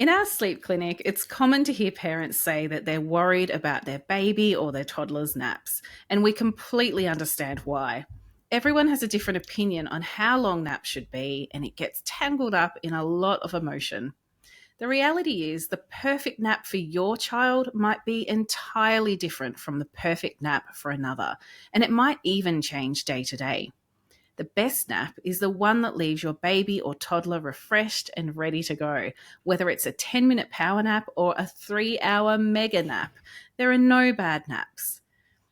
In our sleep clinic, it's common to hear parents say that they're worried about their baby or their toddler's naps, and we completely understand why. Everyone has a different opinion on how long naps should be, and it gets tangled up in a lot of emotion. The reality is the perfect nap for your child might be entirely different from the perfect nap for another, and it might even change day to day. The best nap is the one that leaves your baby or toddler refreshed and ready to go, whether it's a 10-minute power nap or a 3-hour mega nap. There are no bad naps.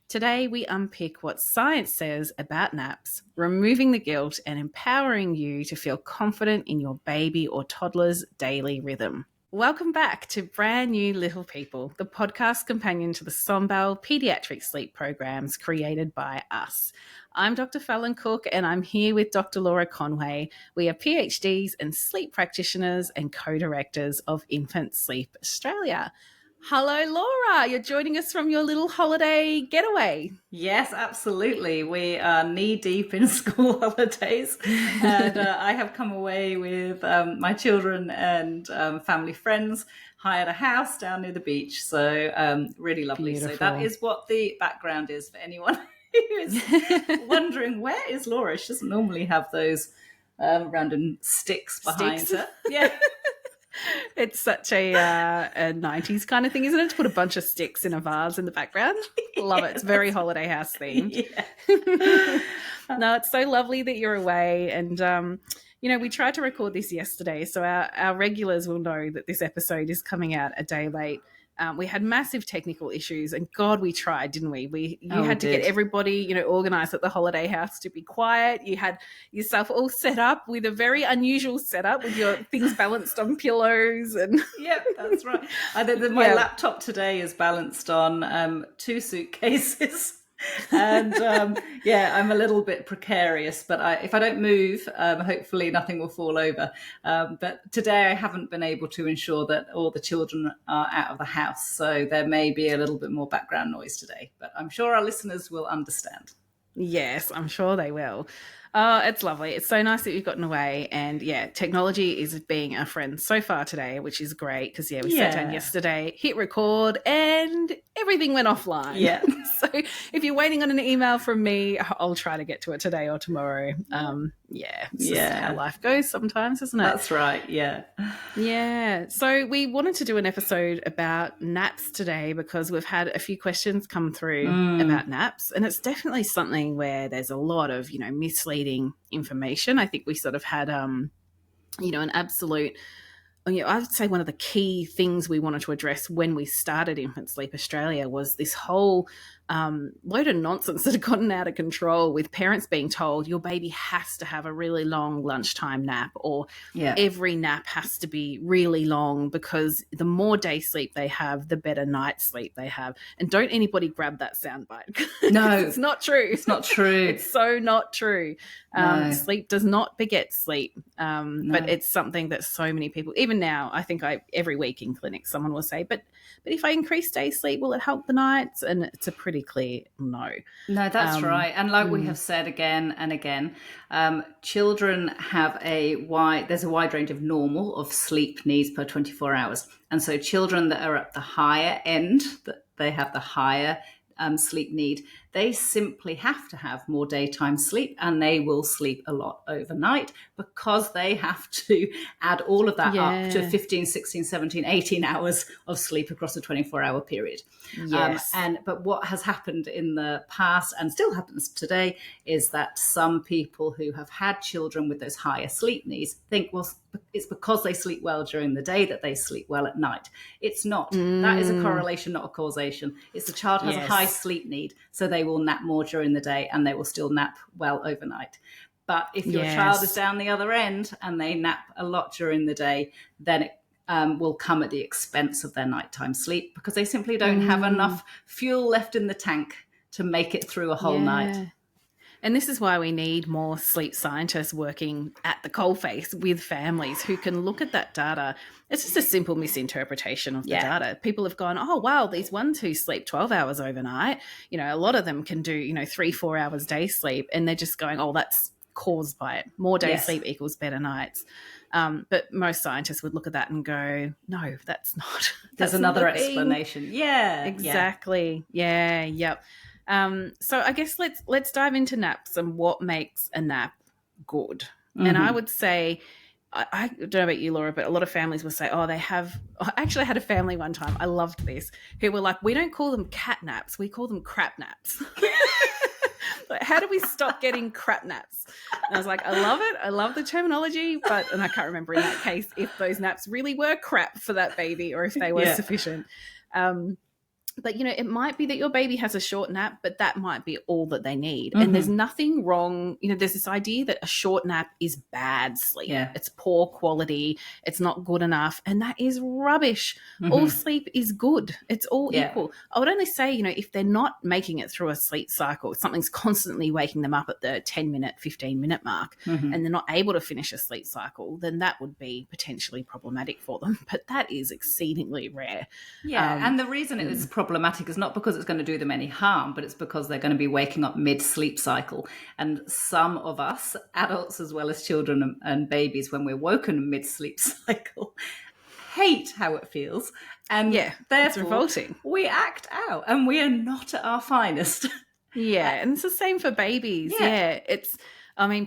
Today, we unpick what science says about naps, removing the guilt and empowering you to feel confident in your baby or toddler's daily rhythm. Welcome back to Brand New Little People, the podcast companion to the Sombel Pediatric Sleep Programs created by us. I'm Dr Fallon Cook and I'm here with Dr Laura Conway. We are PhDs and sleep practitioners and co-directors of Infant Sleep Australia. Hello, Laura. You're joining us from your little holiday getaway. Yes, absolutely. We are knee-deep in school holidays, and I have come away with my children and family friends, hired a house down near the beach, so really lovely. Beautiful. So that is what the background is for anyone who is wondering, where is Laura? She doesn't normally have those random sticks behind her. Yeah. It's such a 90s kind of thing, isn't it? To put a bunch of sticks in a vase in the background. Love it. It's very holiday house themed. Yeah. No, it's so lovely that you're away. And, we tried to record this yesterday, so our regulars will know that this episode is coming out a day late. We had massive technical issues, and God, we tried, didn't we? You had to get everybody, organised at the holiday house to be quiet. You had yourself all set up with a very unusual setup with your things balanced on pillows. And Yep, that's right. My laptop today is balanced on 2 suitcases. And I'm a little bit precarious, but if I don't move, hopefully nothing will fall over. But today I haven't been able to ensure that all the children are out of the house, so there may be a little bit more background noise today, but I'm sure our listeners will understand. Yes, I'm sure they will. It's lovely. It's so nice that you've gotten away. And technology is being our friend so far today, which is great because, we sat down yesterday, hit record, and everything went offline. Yeah. So if you're waiting on an email from me, I'll try to get to it today or tomorrow. It's just how life goes sometimes, isn't it? That's right, yeah. Yeah. So we wanted to do an episode about naps today because we've had a few questions come through about naps, and it's definitely something where there's a lot of, misleading information. I think we sort of had, an absolute, I would say one of the key things we wanted to address when we started Infant Sleep Australia was this whole load of nonsense that had gotten out of control with parents being told your baby has to have a really long lunchtime nap, or every nap has to be really long because the more day sleep they have, the better night sleep they have. And don't anybody grab that soundbite. No. It's not true. It's not true. It's so not true. No. Sleep does not beget sleep, but it's something that so many people, even now, I think every week in clinic, someone will say, but if I increase day sleep, will it help the nights? And it's a pretty clear no. No, that's right. And like we have said again and again, children have there's a wide range of normal of sleep needs per 24 hours. And so children that are at the higher end, that they have the higher sleep need, they simply have to have more daytime sleep, and they will sleep a lot overnight because they have to add all of that up to 15, 16, 17, 18 hours of sleep across a 24-hour period. Yes. But what has happened in the past and still happens today is that some people who have had children with those higher sleep needs think, well, it's because they sleep well during the day that they sleep well at night. It's not. That is a correlation, not a causation. It's the child has a high sleep need, so they will nap more during the day and they will still nap well overnight. But if your child is down the other end and they nap a lot during the day, then it will come at the expense of their nighttime sleep because they simply don't have enough fuel left in the tank to make it through a whole night. And this is why we need more sleep scientists working at the coalface with families who can look at that data. It's just a simple misinterpretation of the data. People have gone, oh, wow, these ones who sleep 12 hours overnight, a lot of them can do, 3-4 hours day sleep. And they're just going, oh, that's caused by it. More day sleep equals better nights. But most scientists would look at that and go, no, that's not. There's another explanation. Yeah. Exactly. Yeah. Yep. So I guess let's dive into naps and what makes a nap good. And I would say, I don't know about you, Laura, but a lot of families will say, oh, they have. I actually had a family one time, I loved this, who were like, we don't call them cat naps, we call them crap naps. Like, how do we stop getting crap naps? And I was like, I love it. I love the terminology, and I can't remember in that case if those naps really were crap for that baby or if they were sufficient. But, it might be that your baby has a short nap, but that might be all that they need. And there's nothing wrong. There's this idea that a short nap is bad sleep. Yeah. It's poor quality. It's not good enough. And that is rubbish. All sleep is good. It's all equal. I would only say, if they're not making it through a sleep cycle, something's constantly waking them up at the 10-minute, 15-minute mark, and they're not able to finish a sleep cycle, then that would be potentially problematic for them. But that is exceedingly rare. Yeah. And the reason it is problematic is not because it's going to do them any harm, but it's because they're going to be waking up mid-sleep cycle. And some of us, adults as well as children and babies, when we're woken mid-sleep cycle, hate how it feels. And therefore, it's revolting. We act out and we are not at our finest. Yeah, and it's the same for babies. Yeah,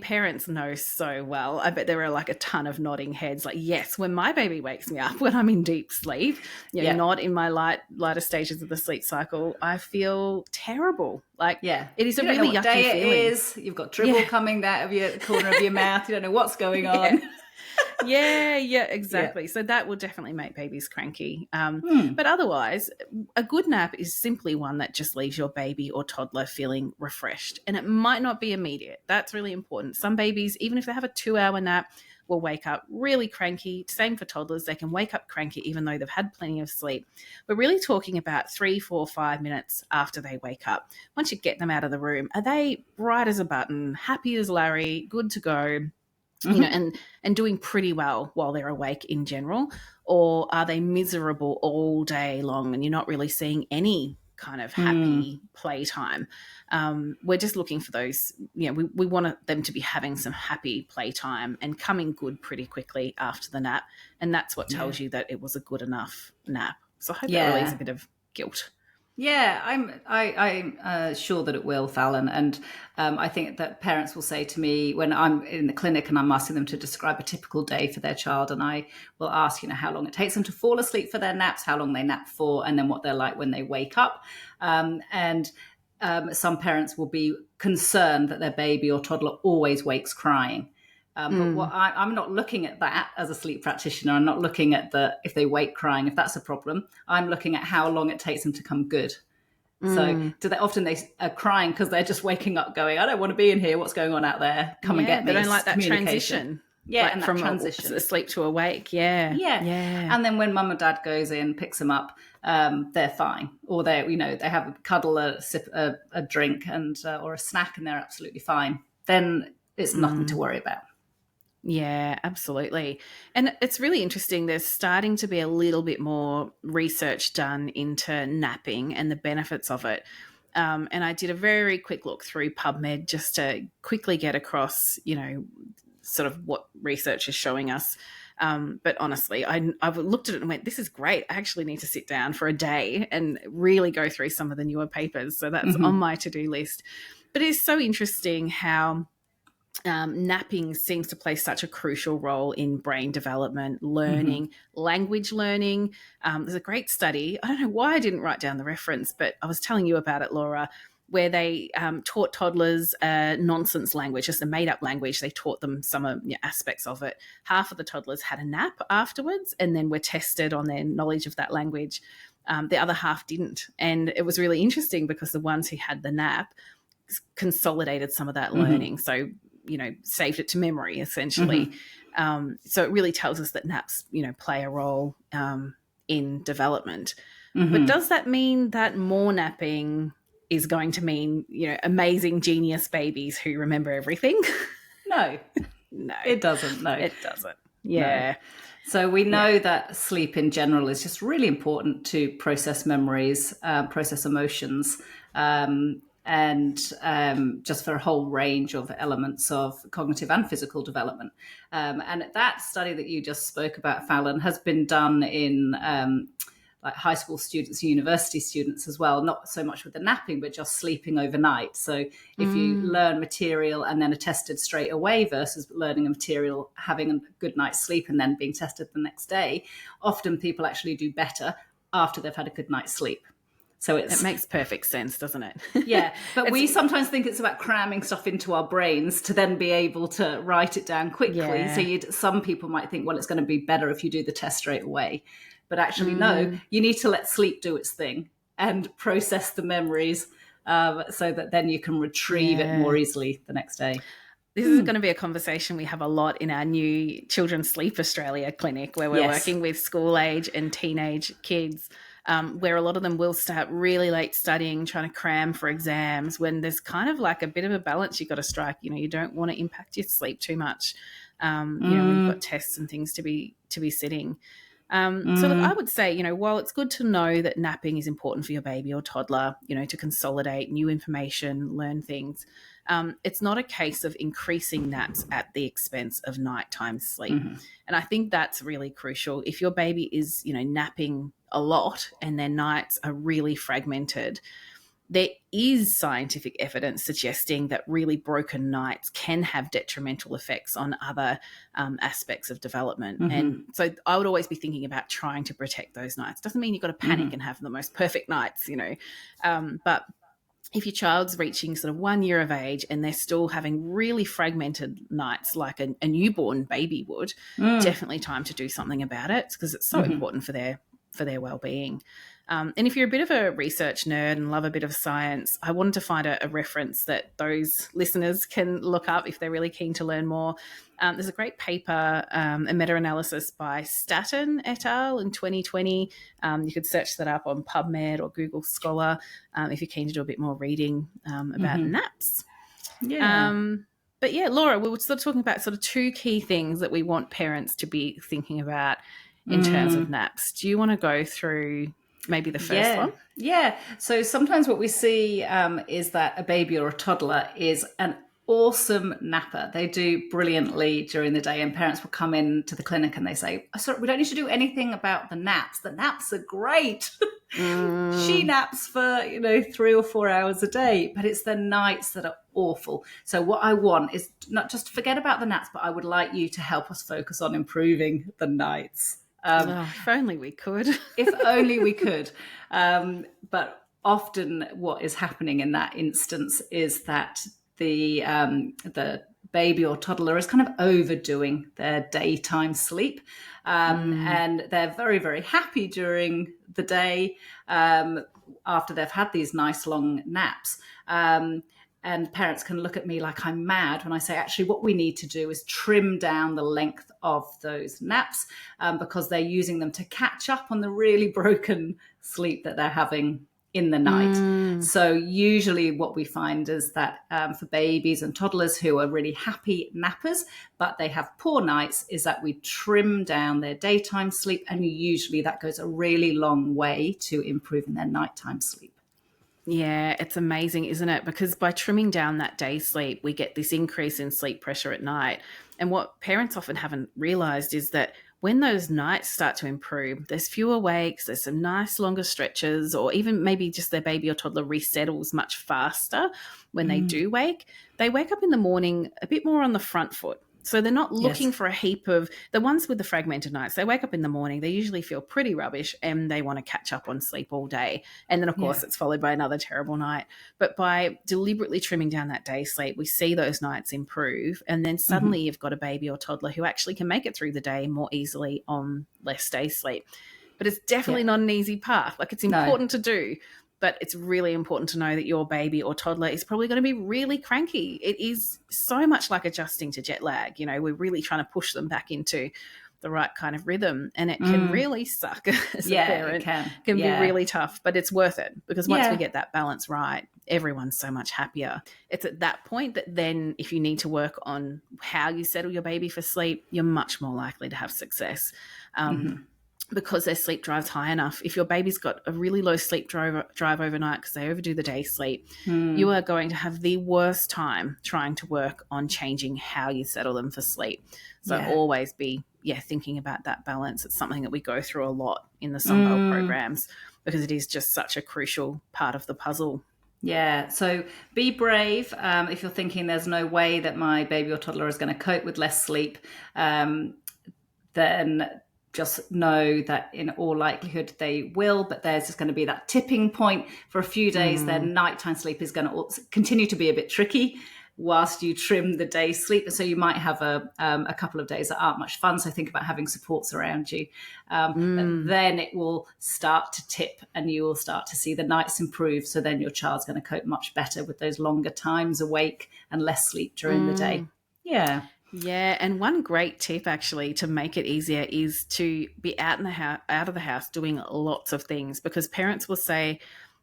parents know so well. I bet there are like a ton of nodding heads. Like, yes, when my baby wakes me up, when I'm in deep sleep, not in my lighter stages of the sleep cycle, I feel terrible. Like, it is a really yucky feeling. You've got dribble coming out of the corner of your mouth. You don't know what's going on. Yeah, exactly. So that will definitely make babies cranky. But otherwise, a good nap is simply one that just leaves your baby or toddler feeling refreshed. And it might not be immediate. That's really important. Some babies, even if they have a 2-hour nap, will wake up really cranky. Same for toddlers. They can wake up cranky even though they've had plenty of sleep. We're really talking about 3, 4, 5 minutes after they wake up. Once you get them out of the room, are they bright as a button, happy as Larry, good to go? And doing pretty well while they're awake in general? Or are they miserable all day long and you're not really seeing any kind of happy playtime? We're just looking for those, we want them to be having some happy playtime and coming good pretty quickly after the nap. And that's what tells you that it was a good enough nap. So I hope that relieves a bit of guilt. Yeah, I'm sure that it will, Fallon. And I think that parents will say to me when I'm in the clinic and I'm asking them to describe a typical day for their child, and I will ask, how long it takes them to fall asleep for their naps, how long they nap for, and then what they're like when they wake up. And some parents will be concerned that their baby or toddler always wakes crying. But what I'm not looking at that as a sleep practitioner. I'm not looking at if they wake crying, if that's a problem. I'm looking at how long it takes them to come good. So they are crying because they're just waking up going, I don't want to be in here. What's going on out there? Come and get me. They don't like that transition. Yeah, like and that from transition. asleep to awake. Yeah. And then when mum and dad goes in, picks them up, they're fine. Or they have a cuddle, a sip, a drink or a snack, and they're absolutely fine. Then it's nothing to worry about. Yeah, absolutely. And it's really interesting. There's starting to be a little bit more research done into napping and the benefits of it. And I did a very quick look through PubMed just to quickly get across, sort of what research is showing us. But honestly, I've looked at it and went, this is great. I actually need to sit down for a day and really go through some of the newer papers. So that's on my to-do list. But it's so interesting how napping seems to play such a crucial role in brain development, learning, language learning. There's a great study. I don't know why I didn't write down the reference, but I was telling you about it, Laura, where they taught toddlers nonsense language, just a made-up language. They taught them some aspects of it. Half of the toddlers had a nap afterwards and then were tested on their knowledge of that language. The other half didn't. And it was really interesting because the ones who had the nap consolidated some of that learning. So, saved it to memory, essentially. So it really tells us that naps, play a role in development. But does that mean that more napping is going to mean, amazing genius babies who remember everything? No. No. It doesn't. No. It doesn't. Yeah. No. So we know that sleep in general is just really important to process memories, process emotions, and just for a whole range of elements of cognitive and physical development. And that study that you just spoke about, Fallon, has been done in like high school students and university students as well, not so much with the napping, but just sleeping overnight. So if you learn material and then are tested straight away versus learning a material, having a good night's sleep and then being tested the next day, often people actually do better after they've had a good night's sleep. So it makes perfect sense, doesn't it? Yeah, but we sometimes think it's about cramming stuff into our brains to then be able to write it down quickly. Yeah. So some people might think, well, it's going to be better if you do the test straight away. But actually, no, you need to let sleep do its thing and process the memories so that then you can retrieve it more easily the next day. This is going to be a conversation we have a lot in our new Children's Sleep Australia clinic, where we're working with school age and teenage kids, where a lot of them will start really late studying, trying to cram for exams, when there's kind of like a bit of a balance you've got to strike. You know, you don't want to impact your sleep too much, you know, when you've got tests and things to be sitting. So look, I would say, you know, while it's good to know that napping is important for your baby or toddler, you know, to consolidate new information, learn things, it's not a case of increasing naps at the expense of nighttime sleep. And I think that's really crucial. If your baby is, you know, napping a lot and their nights are really fragmented, there is scientific evidence suggesting that really broken nights can have detrimental effects on other aspects of development. And so I would always be thinking about trying to protect those nights. Doesn't mean you've got to panic and have the most perfect nights, you know, but if your child's reaching sort of 1 year of age and they're still having really fragmented nights like a newborn baby would, definitely time to do something about it, because it's so important for their well-being. And if you're a bit of a research nerd and love a bit of science, I wanted to find a reference that those listeners can look up if they're really keen to learn more. There's a great paper, a meta-analysis by Staton et al. In 2020. You could search that up on PubMed or Google Scholar if you're keen to do a bit more reading about naps. Yeah. But yeah, Laura, we were sort of talking about sort of two key things that we want parents to be thinking about in terms of naps. Do you want to go through maybe the first one? Yeah. So sometimes what we see is that a baby or a toddler is an awesome napper. They do brilliantly during the day, and parents will come into the clinic and they say, oh, sorry, we don't need to do anything about the naps. The naps are great. She naps for, 3 or 4 hours a day, but it's the nights that are awful. So what I want is not just to forget about the naps, but I would like you to help us focus on improving the nights. If only we could. If only we could. But often what is happening in that instance is that the baby or toddler is kind of overdoing their daytime sleep. And they're very, very happy during the day after they've had these nice long naps. And parents can look at me like I'm mad when I say, actually, what we need to do is trim down the length of those naps because they're using them to catch up on the really broken sleep that they're having in the night. So usually what we find is that for babies and toddlers who are really happy nappers, but they have poor nights, is that we trim down their daytime sleep. And usually that goes a really long way to improving their nighttime sleep. Yeah, it's amazing, isn't it? Because by trimming down that day sleep, we get this increase in sleep pressure at night. And what parents often haven't realised is that when those nights start to improve, there's fewer wakes, there's some nice longer stretches, or even maybe just their baby or toddler resettles much faster when they do wake. They wake up in the morning a bit more on the front foot. So they're not looking for a heap of the ones with the fragmented nights. They wake up in the morning, they usually feel pretty rubbish and they want to catch up on sleep all day. And then, of course, it's followed by another terrible night. But by deliberately trimming down that day sleep, we see those nights improve. And then suddenly you've got a baby or toddler who actually can make it through the day more easily on less day sleep. But it's definitely not an easy path. Like, it's important to do. But it's really important to know that your baby or toddler is probably going to be really cranky. It is so much like adjusting to jet lag. You know, we're really trying to push them back into the right kind of rhythm, and it can really suck as a parent. It can be really tough, but it's worth it because once we get that balance right, everyone's so much happier. It's at that point that then if you need to work on how you settle your baby for sleep, you're much more likely to have success. because their sleep drive's high enough. If your baby's got a really low sleep drive overnight because they overdo the day sleep, you are going to have the worst time trying to work on changing how you settle them for sleep. So always be thinking about that balance. It's something that we go through a lot in the Sunbelt programs because it is just such a crucial part of the puzzle. Yeah, so be brave. If you're thinking there's no way that my baby or toddler is going to cope with less sleep, then just know that in all likelihood they will, but there's just going to be that tipping point for a few days. Their nighttime sleep is going to continue to be a bit tricky whilst you trim the day sleep. So you might have a couple of days that aren't much fun. So think about having supports around you. But then it will start to tip and you will start to see the nights improve. So then your child's going to cope much better with those longer times awake and less sleep during the day. Yeah. Yeah, and one great tip actually to make it easier is to be out of the house doing lots of things, because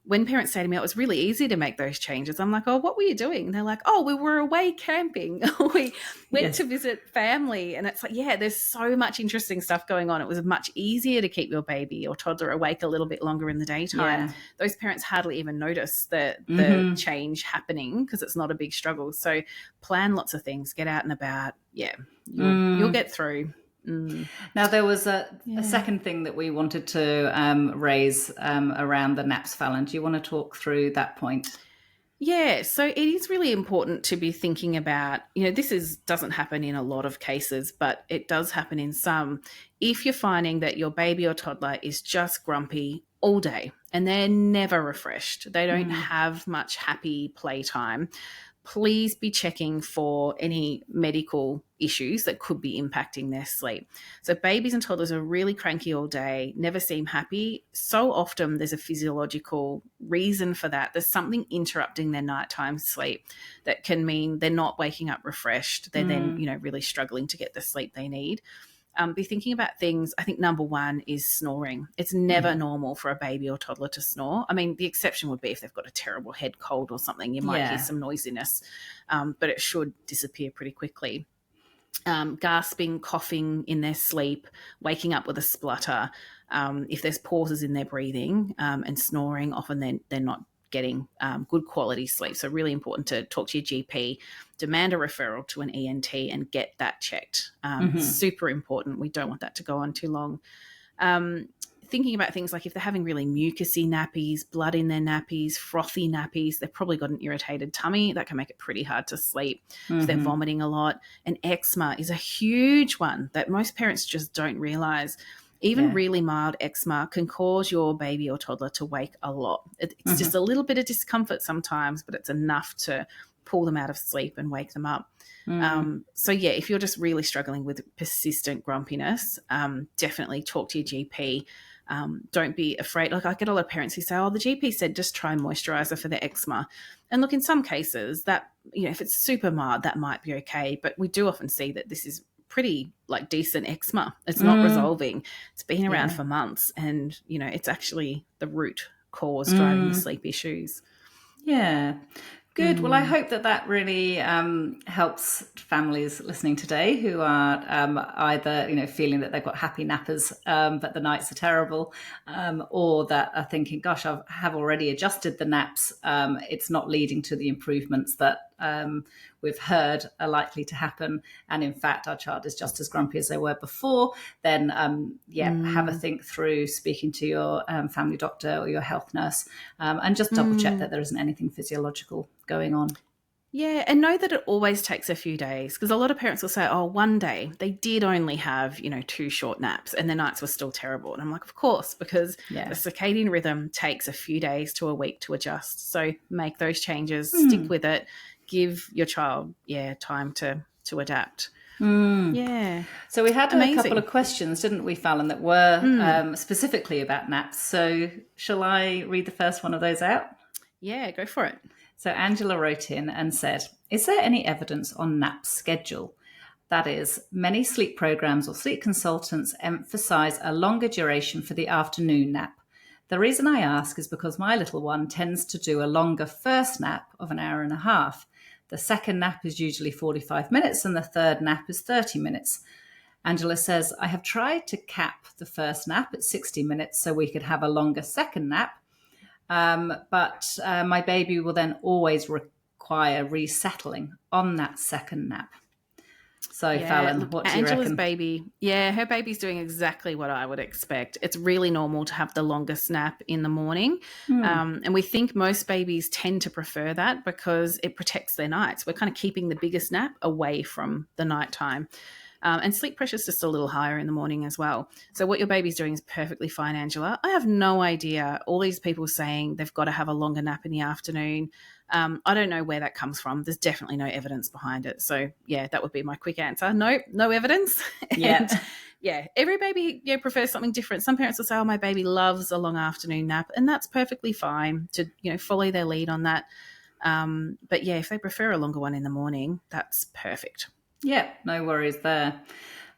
when parents say to me, it was really easy to make those changes. I'm like, oh, what were you doing? And they're like, oh, we were away camping. We went to visit family. And it's like, there's so much interesting stuff going on. It was much easier to keep your baby or toddler awake a little bit longer in the daytime. Yeah. Those parents hardly even notice the change happening because it's not a big struggle. So plan lots of things, get out and about. Yeah, you'll get through. Now, there was a second thing that we wanted to raise around the naps, Fallon. Do you want to talk through that point? Yeah, so it is really important to be thinking about, this doesn't happen in a lot of cases, but it does happen in some. If you're finding that your baby or toddler is just grumpy all day and they're never refreshed, they don't have much happy playtime, please be checking for any medical issues that could be impacting their sleep. So babies and toddlers are really cranky all day, never seem happy. So often there's a physiological reason for that. There's something interrupting their nighttime sleep that can mean they're not waking up refreshed. They're then, really struggling to get the sleep they need. Be thinking about things. I think number one is snoring. It's never normal for a baby or toddler to snore. I mean, the exception would be if they've got a terrible head cold or something. You might hear some noisiness, but it should disappear pretty quickly. Gasping, coughing in their sleep, waking up with a splutter. If there's pauses in their breathing and snoring, often they're not getting good quality sleep. So really important to talk to your GP, demand a referral to an ENT and get that checked. Super important. We don't want that to go on too long. Thinking about things like if they're having really mucousy nappies, blood in their nappies, frothy nappies, they've probably got an irritated tummy. That can make it pretty hard to sleep. If they're vomiting a lot. And eczema is a huge one that most parents just don't realize. Even really mild eczema can cause your baby or toddler to wake a lot. It's just a little bit of discomfort sometimes, but it's enough to pull them out of sleep and wake them up. So if you're just really struggling with persistent grumpiness, definitely talk to your GP. Don't be afraid. Like I get a lot of parents who say, oh, the GP said just try moisturizer for the eczema. And look, in some cases that, if it's super mild, that might be okay. But we do often see that this is pretty decent eczema. It's not resolving. It's been around for months and, it's actually the root cause driving the sleep issues. Yeah. Good. Well, I hope that really helps families listening today who are either, feeling that they've got happy nappers, but the nights are terrible, or that are thinking, gosh, I have already adjusted the naps. It's not leading to the improvements that we've heard are likely to happen. And in fact, our child is just as grumpy as they were before. Then, have a think through speaking to your family doctor or your health nurse and just double check that there isn't anything physiological going on. Yeah, and know that it always takes a few days, because a lot of parents will say, oh, one day they did only have, 2 short naps and their nights were still terrible. And I'm like, of course, because the circadian rhythm takes a few days to a week to adjust. So make those changes, stick with it, give your child, time to adapt. Yeah. So we had a couple of questions, didn't we, Fallon, that were specifically about naps. So shall I read the first one of those out? Yeah, go for it. So Angela wrote in and said, is there any evidence on nap schedule? That is, many sleep programs or sleep consultants emphasize a longer duration for the afternoon nap. The reason I ask is because my little one tends to do a longer first nap of an hour and a half. The second nap is usually 45 minutes and the third nap is 30 minutes. Angela says, I have tried to cap the first nap at 60 minutes so we could have a longer second nap, but my baby will then always require resettling on that second nap. So, Yeah, Fallon, look, what do you Angela's reckon? baby, yeah, her baby's doing exactly what I would expect. It's really normal to have the longest nap in the morning. And we think most babies tend to prefer that because it protects their nights. We're kind of keeping the biggest nap away from the nighttime. And sleep pressure is just a little higher in the morning as well. So what your baby's doing is perfectly fine, Angela. I have no idea. All these people saying they've got to have a longer nap in the afternoon. I don't know where that comes from. There's definitely no evidence behind it. So yeah, that would be my quick answer. No evidence. Yeah. And yeah, every baby prefers something different. Some parents will say, "Oh, my baby loves a long afternoon nap," and that's perfectly fine to follow their lead on that. But yeah, if they prefer a longer one in the morning, that's perfect. Yeah, no worries there.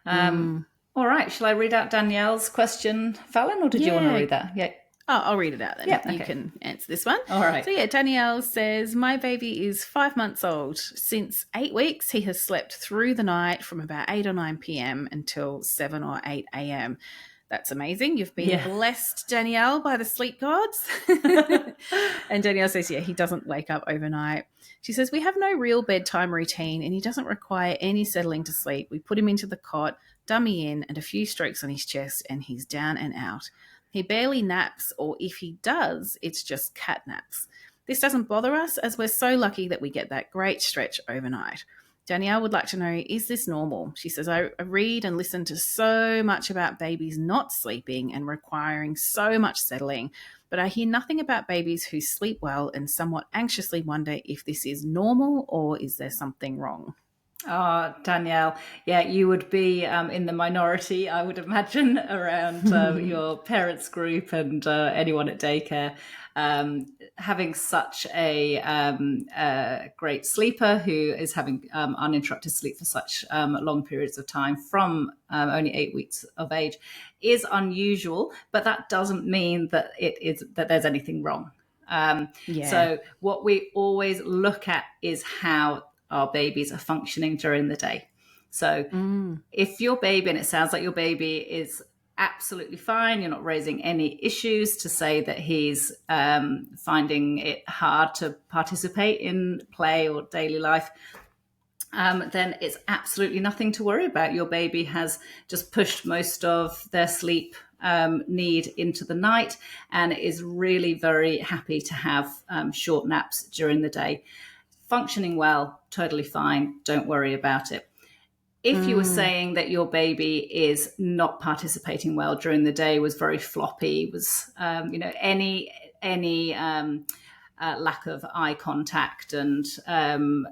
All right, shall I read out Danielle's question, Fallon, or did you want to Yeah. read that? Yeah. Oh, I'll read it out then. Yeah, You okay. can answer this one. All right. So yeah, Danielle says, my baby is 5 months old. Since 8 weeks, he has slept through the night from about 8 or 9 p.m. until 7 or 8 a.m. That's amazing. You've been blessed, Danielle, by the sleep gods. And Danielle says, yeah, he doesn't wake up overnight. She says, we have no real bedtime routine and he doesn't require any settling to sleep. We put him into the cot, dummy in, and a few strokes on his chest, and he's down and out. He barely naps, or if he does, it's just cat naps. This doesn't bother us as we're so lucky that we get that great stretch overnight. Danielle would like to know, is this normal? She says, I read and listen to so much about babies not sleeping and requiring so much settling, but I hear nothing about babies who sleep well and somewhat anxiously wonder if this is normal or is there something wrong? Oh, Danielle, yeah, you would be in the minority, I would imagine, around your parents' group and anyone at daycare. Having such a great sleeper who is having uninterrupted sleep for such long periods of time from only 8 weeks of age is unusual, but that doesn't mean that that there's anything wrong. So what we always look at is how our babies are functioning during the day. So if your baby, and it sounds like your baby is absolutely fine, you're not raising any issues to say that he's finding it hard to participate in play or daily life, then it's absolutely nothing to worry about. Your baby has just pushed most of their sleep need into the night and is really very happy to have short naps during the day. Functioning well, totally fine. Don't worry about it. If you were saying that your baby is not participating well during the day, was very floppy, was any lack of eye contact and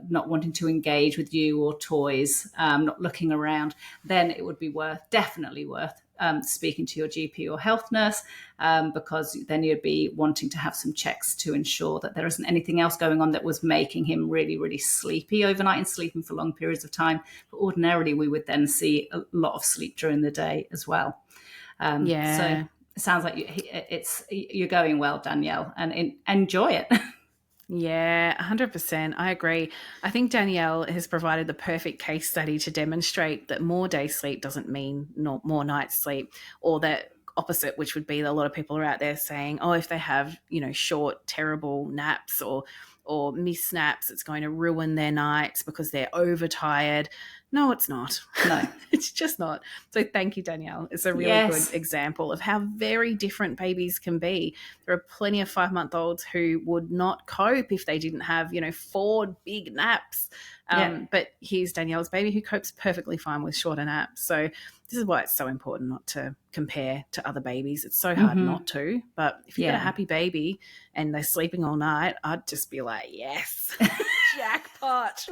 not wanting to engage with you or toys, not looking around, then it would be definitely worth speaking to your GP or health nurse, because then you'd be wanting to have some checks to ensure that there isn't anything else going on that was making him really, really sleepy overnight and sleeping for long periods of time. But ordinarily, we would then see a lot of sleep during the day as well. So it sounds like you're going well, Danielle, and enjoy it. Yeah, 100%. I agree. I think Danielle has provided the perfect case study to demonstrate that more day sleep doesn't mean more night sleep, or that opposite, which would be a lot of people are out there saying, oh, if they have, short, terrible naps or miss naps, it's going to ruin their nights because they're overtired. No, it's not. No. It's just not. So thank you, Danielle. It's a really good example of how very different babies can be. There are plenty of 5-month-olds who would not cope if they didn't have, 4 big naps. But here's Danielle's baby who copes perfectly fine with shorter naps. So this is why it's so important not to compare to other babies. It's so hard not to. But if you've got a happy baby and they're sleeping all night, I'd just be like, yes, jackpot.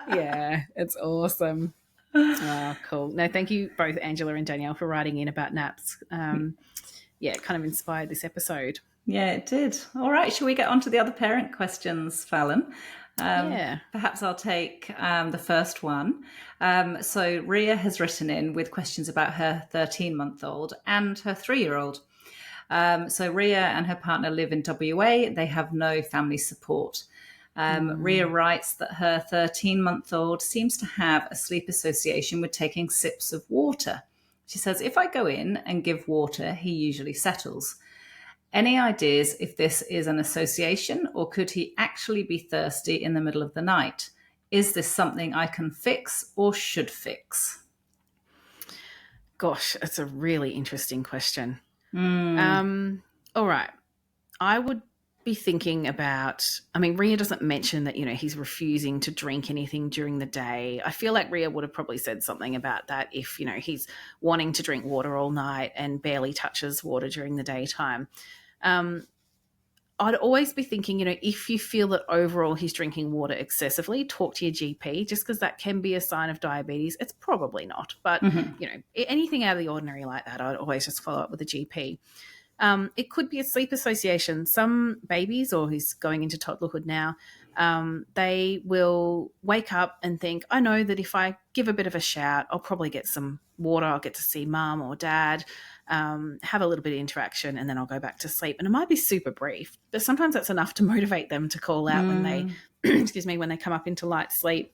Yeah, it's awesome. Oh, cool. No, thank you both, Angela and Danielle, for writing in about naps. It kind of inspired this episode. Yeah, it did. All right, shall we get on to the other parent questions, Fallon? Perhaps I'll take the first one. So Ria has written in with questions about her 13-month-old and her 3-year-old. So Ria and her partner live in WA. They have no family support. Ria writes that her 13-month-old seems to have a sleep association with taking sips of water. She says, if I go in and give water, he usually settles. Any ideas if this is an association, or could he actually be thirsty in the middle of the night? Is this something I can fix or should fix? Gosh, that's a really interesting question. Mm. All right. I would be thinking about, I mean, Ria doesn't mention that, he's refusing to drink anything during the day. I feel like Ria would have probably said something about that if, he's wanting to drink water all night and barely touches water during the daytime. I'd always be thinking, if you feel that overall he's drinking water excessively, talk to your GP, just because that can be a sign of diabetes. It's probably not, but, anything out of the ordinary like that, I'd always just follow up with a GP. It could be a sleep association. Some babies, or he's going into toddlerhood now, they will wake up and think, I know that if I give a bit of a shout, I'll probably get some water, I'll get to see mum or dad, have a little bit of interaction, and then I'll go back to sleep. And it might be super brief, but sometimes that's enough to motivate them to call out when they, when they come up into light sleep.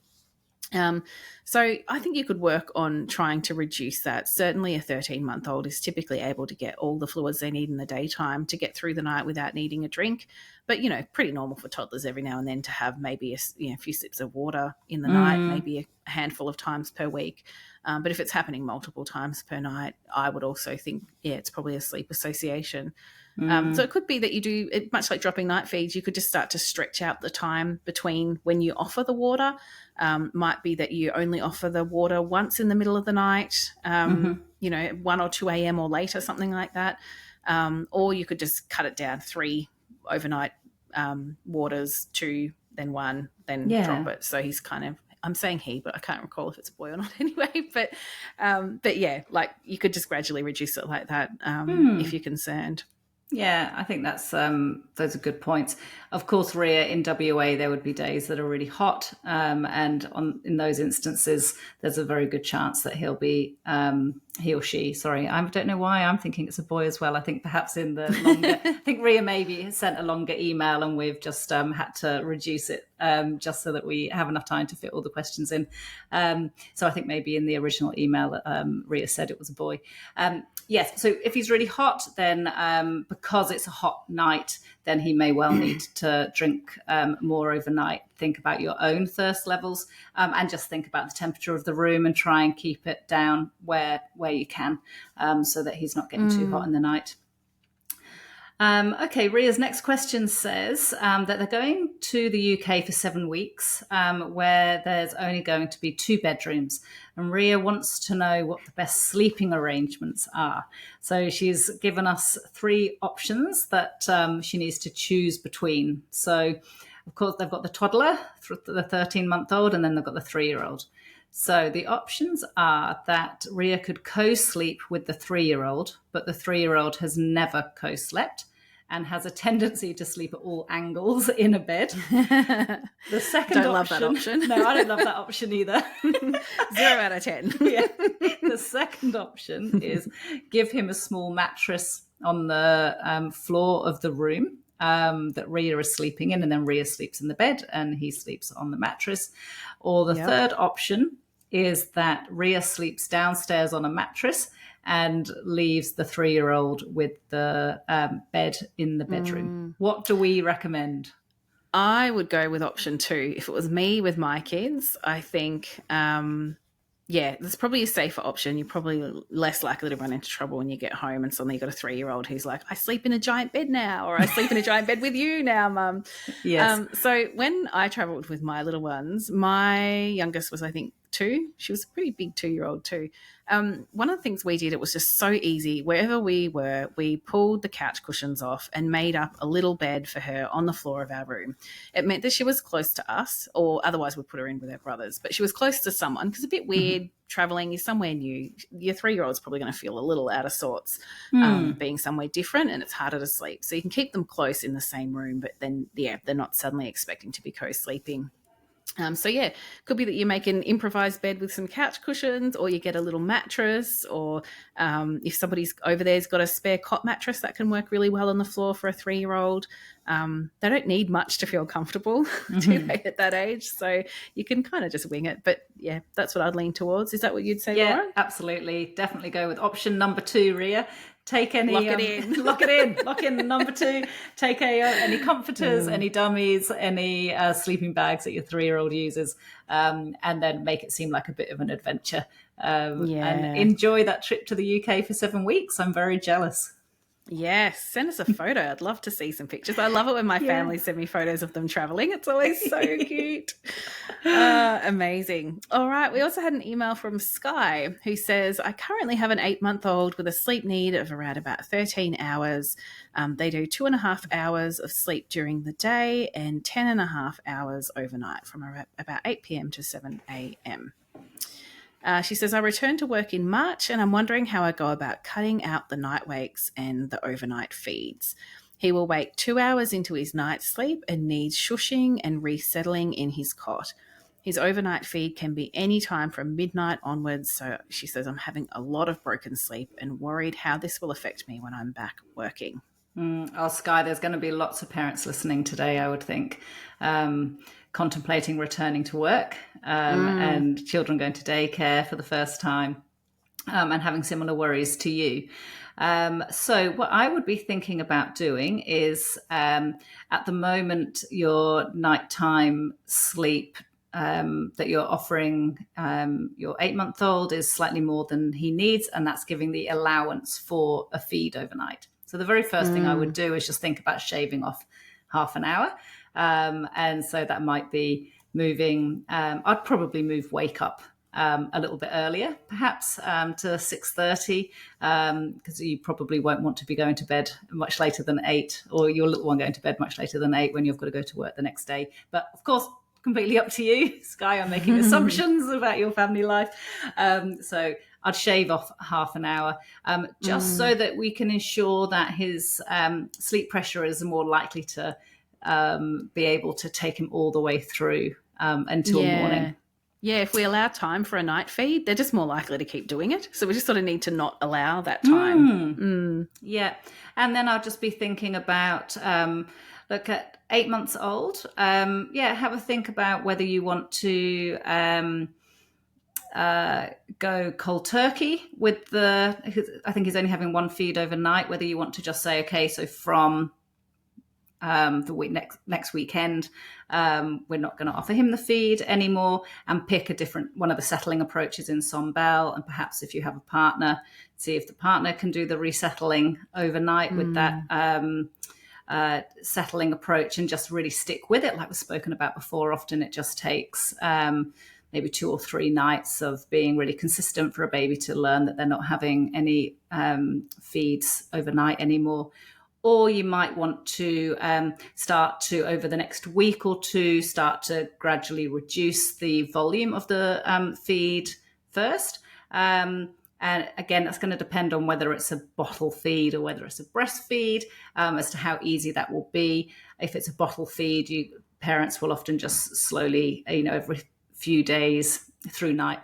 So I think you could work on trying to reduce that. Certainly a 13-month-old is typically able to get all the fluids they need in the daytime to get through the night without needing a drink. But, pretty normal for toddlers every now and then to have maybe a few sips of water in the night, maybe a handful of times per week. But if it's happening multiple times per night, I would also think, it's probably a sleep association. So it could be that you do, much like dropping night feeds, you could just start to stretch out the time between when you offer the water. Might be that you only offer the water once in the middle of the night, 1 or 2 a.m. or later, something like that. Or you could just cut it down 3 overnight waters, 2, then 1, then drop it. So he's kind of, I'm saying he, but I can't recall if it's a boy or not anyway. But yeah, like you could just gradually reduce it like that if you're concerned. Yeah, I think that's those are good points. Of course, Ria, in WA, there would be days that are really hot, and in those instances, there's a very good chance that he or she. Sorry, I don't know why I'm thinking it's a boy as well. I think perhaps in the longer, I think Ria maybe has sent a longer email, and we've just had to reduce it just so that we have enough time to fit all the questions in. So I think maybe in the original email, Ria said it was a boy. Yes, so if he's really hot, then because it's a hot night, then he may well need to drink more overnight. Think about your own thirst levels and just think about the temperature of the room and try and keep it down where you can so that he's not getting too hot in the night. Okay, Ria's next question says that they're going to the UK for 7 weeks where there's only going to be 2 bedrooms. And Ria wants to know what the best sleeping arrangements are. So she's given us 3 options that she needs to choose between. So, of course, they've got the toddler, the 13-month-old, and then they've got the 3-year-old. So the options are that Ria could co-sleep with the 3-year-old, but the 3-year-old has never co-slept and has a tendency to sleep at all angles in a bed. The second don't love that option. No, I don't love that option either. 0 out of 10. Yeah. The second option is give him a small mattress on the floor of the room that Ria is sleeping in, and then Ria sleeps in the bed and he sleeps on the mattress. Or the third option is that Ria sleeps downstairs on a mattress and leaves the 3-year-old with the bed in the bedroom. What do we recommend? I would go with option 2. If it was me with my kids, I think, there's probably a safer option. You're probably less likely to run into trouble when you get home and suddenly you've got a 3-year-old who's like, I sleep in a giant bed now, or I sleep in a giant bed with you now, Mum. Yes. So when I travelled with my little ones, my youngest was, I think, 2. She was a pretty big 2-year-old too. One of the things we did, it was just so easy. Wherever we were, we pulled the couch cushions off and made up a little bed for her on the floor of our room. It meant that she was close to us, or otherwise we'd put her in with her brothers, but she was close to someone, because it's a bit weird travelling. You're somewhere new. Your 3-year-old's probably going to feel a little out of sorts being somewhere different, and it's harder to sleep. So you can keep them close in the same room, but then, they're not suddenly expecting to be co-sleeping. So yeah, could be that you make an improvised bed with some couch cushions, or you get a little mattress, or if somebody's over there's got a spare cot mattress, that can work really well on the floor for a 3-year-old. They don't need much to feel comfortable, do they, at that age? So you can kind of just wing it. But yeah, that's what I'd lean towards. Is that what you'd say, Yeah, Laura? absolutely. Definitely go with option number 2, Ria. Take any Lock it in. lock in number 2. Take any comforters, any dummies, any sleeping bags that your 3-year-old uses, and then make it seem like a bit of an adventure. And enjoy that trip to the UK for 7 weeks. I'm very jealous. Yes, send us a photo. I'd love to see some pictures. I love it when my family send me photos of them traveling. It's always so cute. Amazing. All right. We also had an email from Sky who says, I currently have an 8-month-old with a sleep need of around about 13 hours. They do 2.5 hours of sleep during the day and 10.5 hours overnight from about 8 p.m. to 7 a.m. She says, I returned to work in March and I'm wondering how I go about cutting out the night wakes and the overnight feeds. He will wake 2 hours into his night sleep and needs shushing and resettling in his cot. His overnight feed can be any time from midnight onwards. So she says, I'm having a lot of broken sleep and worried how this will affect me when I'm back working. Sky, there's going to be lots of parents listening today, I would think, contemplating returning to work and children going to daycare for the first time and having similar worries to you. So what I would be thinking about doing is at the moment, your nighttime sleep that you're offering your 8-month-old is slightly more than he needs, and that's giving the allowance for a feed overnight. So the very first thing I would do is just think about shaving off half an hour. And so that might be moving, I'd probably move wake up a little bit earlier, perhaps to 6:30, because you probably won't want to be going to bed much later than 8, or your little one going to bed much later than 8 when you've got to go to work the next day. But of course, completely up to you, Sky. I'm making assumptions about your family life. So I'd shave off half an hour just so that we can ensure that his sleep pressure is more likely to be able to take him all the way through until morning. Yeah, if we allow time for a night feed, they're just more likely to keep doing it. So we just sort of need to not allow that time. Yeah. And then I'll just be thinking about, look, at 8 months old, have a think about whether you want to go cold turkey with I think he's only having one feed overnight, whether you want to just say, okay, so from the week next weekend, we're not going to offer him the feed anymore, and pick a different one of the settling approaches in Sombel, and perhaps if you have a partner, see if the partner can do the resettling overnight with that settling approach, and just really stick with it. Like we've spoken about before, often it just takes maybe 2 or 3 nights of being really consistent for a baby to learn that they're not having any feeds overnight anymore. Or you might want to start to, over the next week or two, start to gradually reduce the volume of the feed first. And again, that's going to depend on whether it's a bottle feed or whether it's a breastfeed, as to how easy that will be. If it's a bottle feed, parents will often just slowly, every few days through night,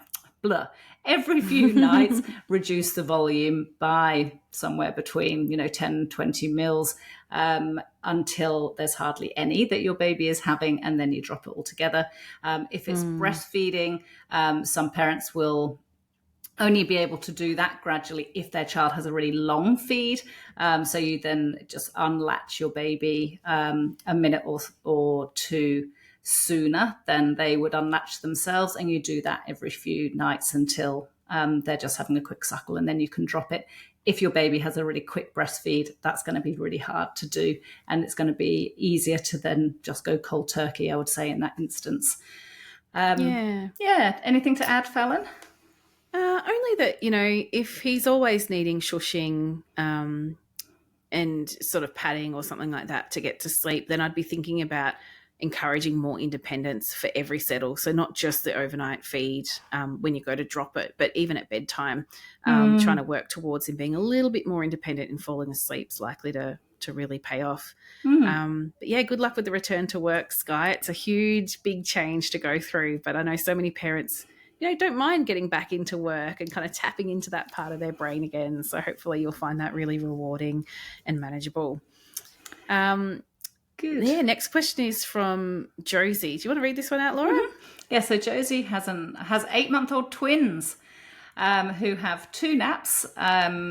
every few nights, reduce the volume by somewhere between, 10, 20 mils until there's hardly any that your baby is having, and then you drop it altogether. If it's breastfeeding, some parents will only be able to do that gradually if their child has a really long feed. So you then just unlatch your baby a minute or two sooner than they would unlatch themselves, and you do that every few nights until they're just having a quick suckle, and then you can drop it. If your baby has a really quick breastfeed, that's going to be really hard to do, and it's going to be easier to then just go cold turkey, I would say, in that instance. Anything to add, Fallon? Only that, if he's always needing shushing and sort of padding or something like that to get to sleep, then I'd be thinking about encouraging more independence for every settle. So not just the overnight feed when you go to drop it, but even at bedtime, trying to work towards him being a little bit more independent and falling asleep is likely to to really pay off. Mm. But yeah, good luck with the return to work, Sky. It's a huge, big change to go through, but I know so many parents, don't mind getting back into work and kind of tapping into that part of their brain again. So hopefully you'll find that really rewarding and manageable. Good. Yeah, next question is from Josie. Do you want to read this one out, Laura? Mm-hmm. Yeah, so Josie has 8-month-old twins who have 2 naps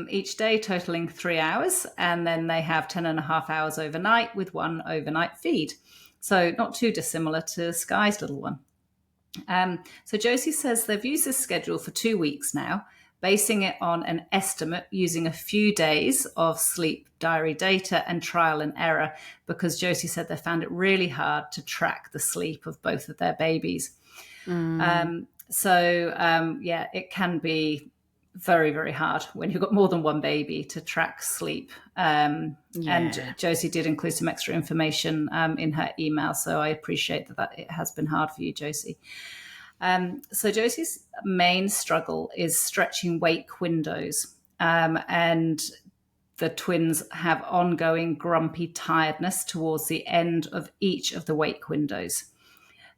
each day, totaling 3 hours. And then they have 10.5 hours overnight with 1 overnight feed. So not too dissimilar to Sky's little one. So Josie says they've used this schedule for 2 weeks now, basing it on an estimate using a few days of sleep diary data and trial and error, because Josie said they found it really hard to track the sleep of both of their babies. It can be very, very hard when you've got more than one baby to track sleep. And Josie did include some extra information in her email, so I appreciate that it has been hard for you, Josie. So Josie's main struggle is stretching wake windows, and the twins have ongoing grumpy tiredness towards the end of each of the wake windows.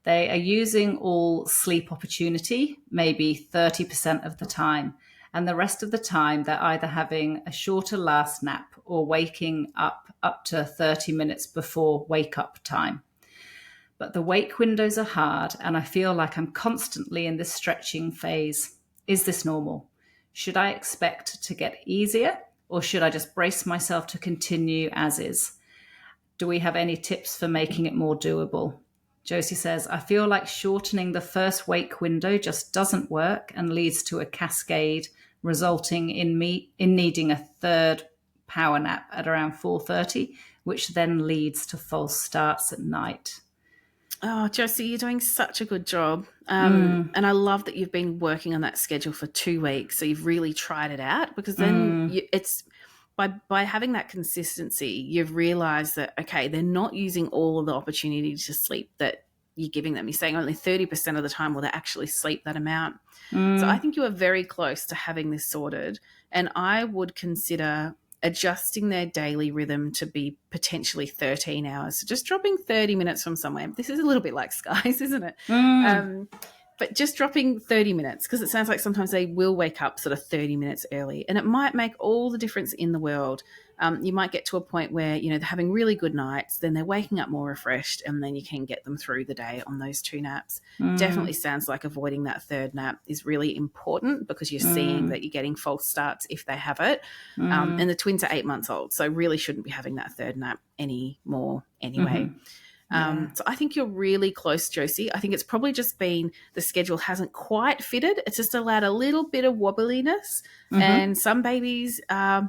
They are using all sleep opportunity, maybe 30% of the time. And the rest of the time, they're either having a shorter last nap or waking up to 30 minutes before wake up time. But the wake windows are hard, and I feel like I'm constantly in this stretching phase. Is this normal? Should I expect to get easier, or should I just brace myself to continue as is? Do we have any tips for making it more doable? Josie says, I feel like shortening the first wake window just doesn't work and leads to a cascade, resulting in me needing a third power nap at around 4:30, which then leads to false starts at night. Oh, Josie, you're doing such a good job. And I love that you've been working on that schedule for 2 weeks. So you've really tried it out, because then it's by having that consistency, you've realized that, okay, they're not using all of the opportunity to sleep that you're giving them. You're saying only 30% of the time will they actually sleep that amount. So I think you are very close to having this sorted. And I would consider adjusting their daily rhythm to be potentially 13 hours. So just dropping 30 minutes from somewhere. This is a little bit like Sky's, isn't it? But just dropping 30 minutes, because it sounds like sometimes they will wake up sort of 30 minutes early, and it might make all the difference in the world. You might get to a point where, they're having really good nights, then they're waking up more refreshed, and then you can get them through the day on those 2 naps. Definitely sounds like avoiding that third nap is really important, because you're seeing that you're getting false starts if they have it. And the twins are 8 months old, so really shouldn't be having that third nap anymore anyway. So I think you're really close, Josie. I think it's probably just been the schedule hasn't quite fitted. It's just allowed a little bit of wobbliness. And some babies are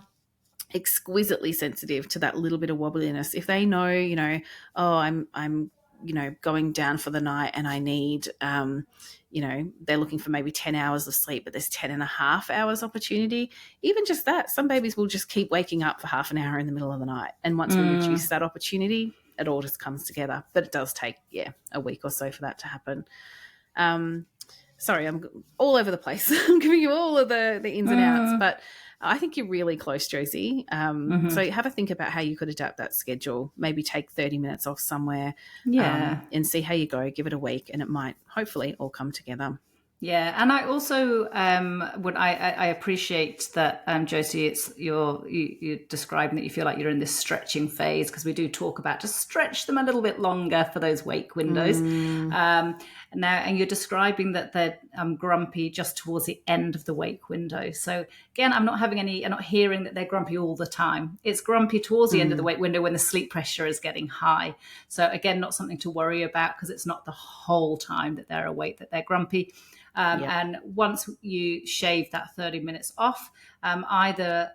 exquisitely sensitive to that little bit of wobbliness. If they know, I'm going down for the night and I need, they're looking for maybe 10 hours of sleep, but there's 10.5 hours opportunity. Even just that, some babies will just keep waking up for half an hour in the middle of the night. And once we reduce that opportunity, it all just comes together. But it does take, a week or so for that to happen. Sorry, I'm all over the place. I'm giving you all of the ins and outs, but I think you're really close, Josie. So have a think about how you could adapt that schedule. Maybe take 30 minutes off somewhere, and see how you go. Give it a week, and it might hopefully all come together. Yeah, and I also I appreciate that, Josie. You're describing that you feel like you're in this stretching phase, because we do talk about just stretch them a little bit longer for those wake windows. Now, and you're describing that they're grumpy just towards the end of the wake window. So again, I'm not hearing that they're grumpy all the time. It's grumpy towards the end of the wake window when the sleep pressure is getting high. So again, not something to worry about, because it's not the whole time that they're awake that they're grumpy. And once you shave that 30 minutes off, either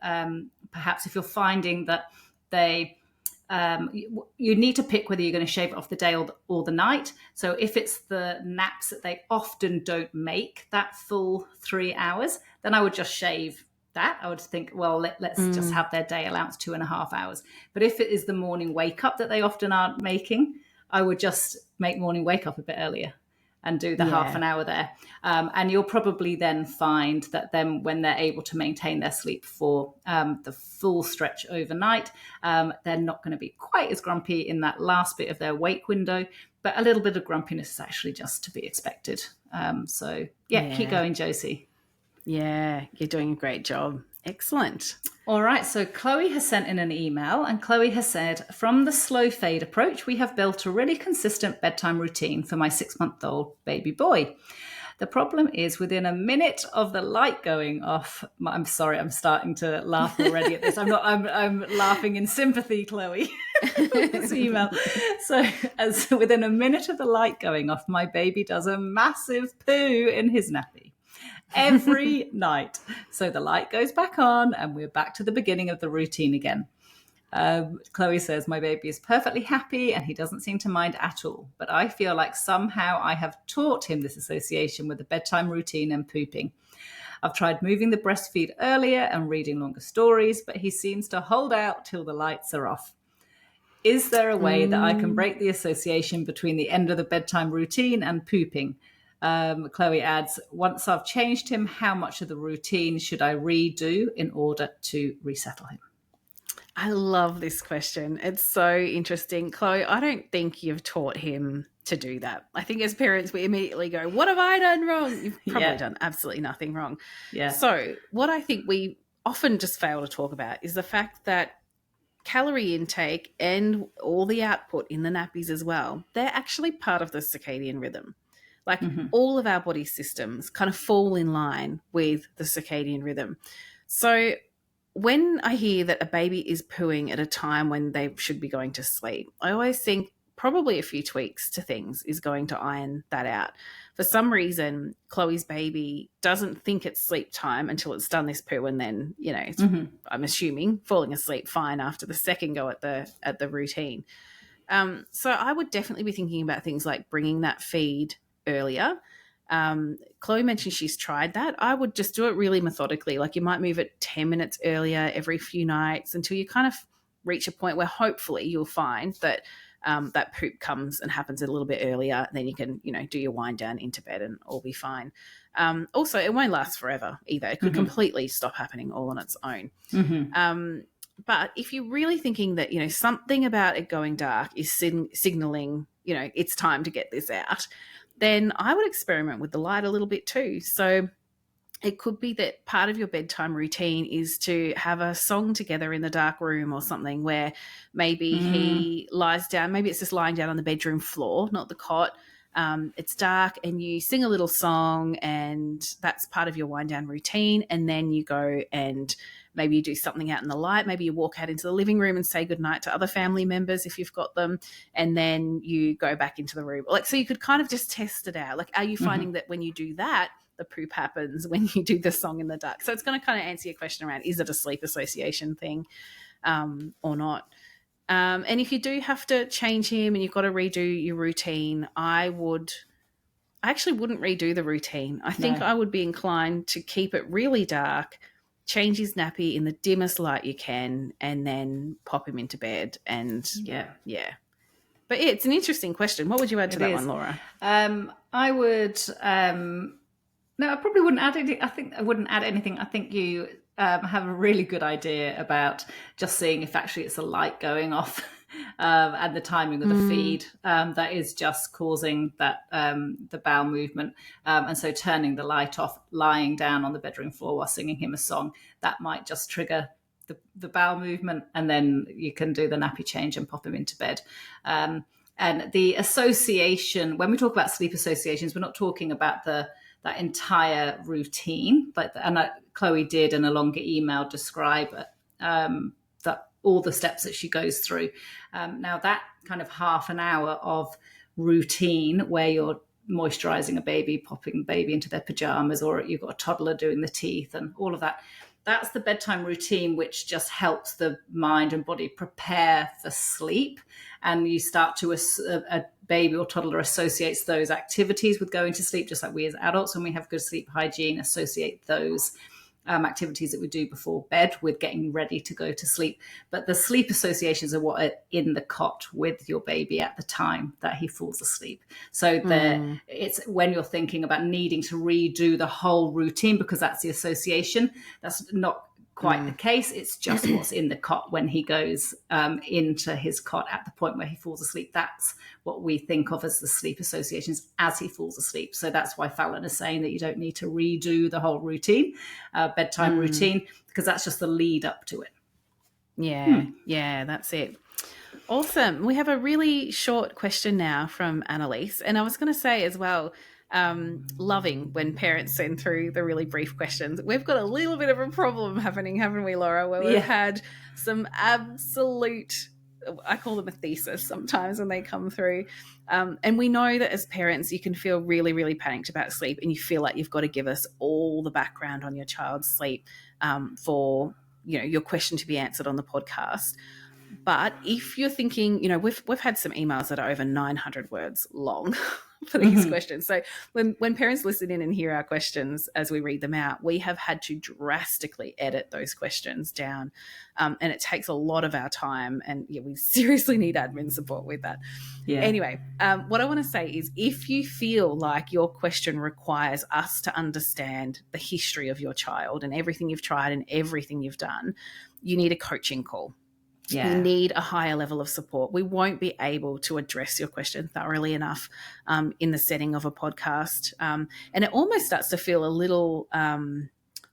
perhaps if you're finding that they, you need to pick whether you're going to shave it off the day or the night. So if it's the naps that they often don't make that full 3 hours, then I would just shave that. I would think, well, let's just have their day allowance 2.5 hours. But if it is the morning wake up that they often aren't making, I would just make morning wake up a bit earlier. and do the half an hour there. And you'll probably then find that then when they're able to maintain their sleep for the full stretch overnight, they're not going to be quite as grumpy in that last bit of their wake window, but a little bit of grumpiness is actually just to be expected. Keep going, Josie. Yeah, you're doing a great job. Excellent. All right, so Chloe has sent in an email, and Chloe has said, from the slow fade approach, we have built a really consistent bedtime routine for my 6-month-old baby boy. The problem is within a minute of the light going off, I'm sorry, I'm starting to laugh already at this. I'm laughing in sympathy, Chloe, with this email. So as within a minute of the light going off, my baby does a massive poo in his nappy. Every night. So the light goes back on and we're back to the beginning of the routine again. Chloe says, my baby is perfectly happy and he doesn't seem to mind at all. But I feel like somehow I have taught him this association with the bedtime routine and pooping. I've tried moving the breastfeed earlier and reading longer stories, but he seems to hold out till the lights are off. Is there a way that I can break the association between the end of the bedtime routine and pooping? Chloe adds, once I've changed him, how much of the routine should I redo in order to resettle him? I love this question. It's so interesting. Chloe, I don't think you've taught him to do that. I think as parents, we immediately go, what have I done wrong? You've probably done absolutely nothing wrong. Yeah. So what I think we often just fail to talk about is the fact that calorie intake and all the output in the nappies as well, they're actually part of the circadian rhythm. Like all of our body systems kind of fall in line with the circadian rhythm. So when I hear that a baby is pooing at a time when they should be going to sleep, I always think probably a few tweaks to things is going to iron that out. For some reason, Chloe's baby doesn't think it's sleep time until it's done this poo, and then, it's, I'm assuming, falling asleep fine after the second go at the routine. So I would definitely be thinking about things like bringing that feed earlier. Chloe mentioned she's tried that. I would just do it really methodically. Like you might move it 10 minutes earlier every few nights until you kind of reach a point where hopefully you'll find that that poop comes and happens a little bit earlier. Then you can, do your wind down into bed and all be fine. Also, it won't last forever either. It could completely stop happening all on its own. But if you're really thinking that, something about it going dark is signaling, it's time to get this out, then I would experiment with the light a little bit too. So it could be that part of your bedtime routine is to have a song together in the dark room or something where maybe he lies down. Maybe it's just lying down on the bedroom floor, not the cot. It's dark and you sing a little song and that's part of your wind down routine. And then you go and maybe you do something out in the light. Maybe you walk out into the living room and say goodnight to other family members if you've got them. And then you go back into the room. So you could kind of just test it out. Like, are you finding that when you do that, the poop happens when you do the song in the dark? So it's going to kind of answer your question around, is it a sleep association thing or not? And if you do have to change him and you've got to redo your routine, I actually wouldn't redo the routine. I think I would be inclined to keep it really dark, change his nappy in the dimmest light you can, and then pop him into bed. And But it's an interesting question. What would you add to that one, Laura? I would. No, I probably wouldn't add anything. I think I wouldn't add anything. I think you have a really good idea about just seeing if actually it's a light going off and the timing of the feed that is just causing that the bowel movement. And so turning the light off, lying down on the bedroom floor while singing him a song, that might just trigger the bowel movement, and then you can do the nappy change and pop him into bed. And the association, when we talk about sleep associations, we're not talking about that entire routine, but Chloe did in a longer email describe that all the steps that she goes through. Now that kind of half an hour of routine where you're moisturizing a baby, popping the baby into their pajamas, or you've got a toddler doing the teeth and all of that, that's the bedtime routine, which just helps the mind and body prepare for sleep. And you start to, a baby or toddler associates those activities with going to sleep, just like we as adults, when we have good sleep hygiene, associate those activities that we do before bed with getting ready to go to sleep. But the sleep associations are what are in the cot with your baby at the time that he falls asleep. So it's when you're thinking about needing to redo the whole routine because that's the association, that's not quite the case. It's just what's in the cot when he goes into his cot at the point where he falls asleep. That's what we think of as the sleep associations as he falls asleep. So that's why Fallon is saying that you don't need to redo the whole routine, bedtime routine, because that's just the lead up to it. Yeah, that's it. Awesome. We have a really short question now from Annalise. And I was going to say as well, loving when parents send through the really brief questions. We've got a little bit of a problem happening, haven't we, Laura, where we've had some absolute, I call them a thesis sometimes when they come through. And we know that as parents, you can feel really, really panicked about sleep and you feel like you've got to give us all the background on your child's sleep for your question to be answered on the podcast. But if you're thinking, we've had some emails that are over 900 words long for these questions. So when parents listen in and hear our questions as we read them out, we have had to drastically edit those questions down. And it takes a lot of our time. And we seriously need admin support with that. Yeah. Anyway, what I want to say is if you feel like your question requires us to understand the history of your child and everything you've tried and everything you've done, you need a coaching call. Yeah. You need a higher level of support. We won't be able to address your question thoroughly enough in the setting of a podcast. And it almost starts to feel a little,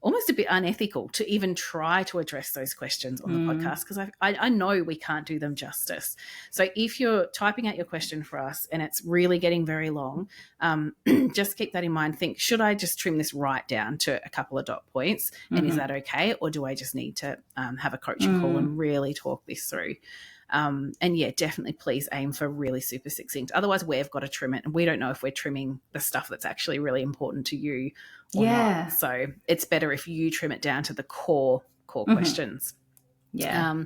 almost a bit unethical to even try to address those questions on the podcast because I know we can't do them justice. So if you're typing out your question for us and it's really getting very long, just keep that in mind. Think, should I just trim this right down to a couple of dot points? And is that okay? Or do I just need to have a coaching call and really talk this through? And definitely please aim for really super succinct. Otherwise, we've got to trim it and we don't know if we're trimming the stuff that's actually really important to you or not. So it's better if you trim it down to the core questions. Yeah.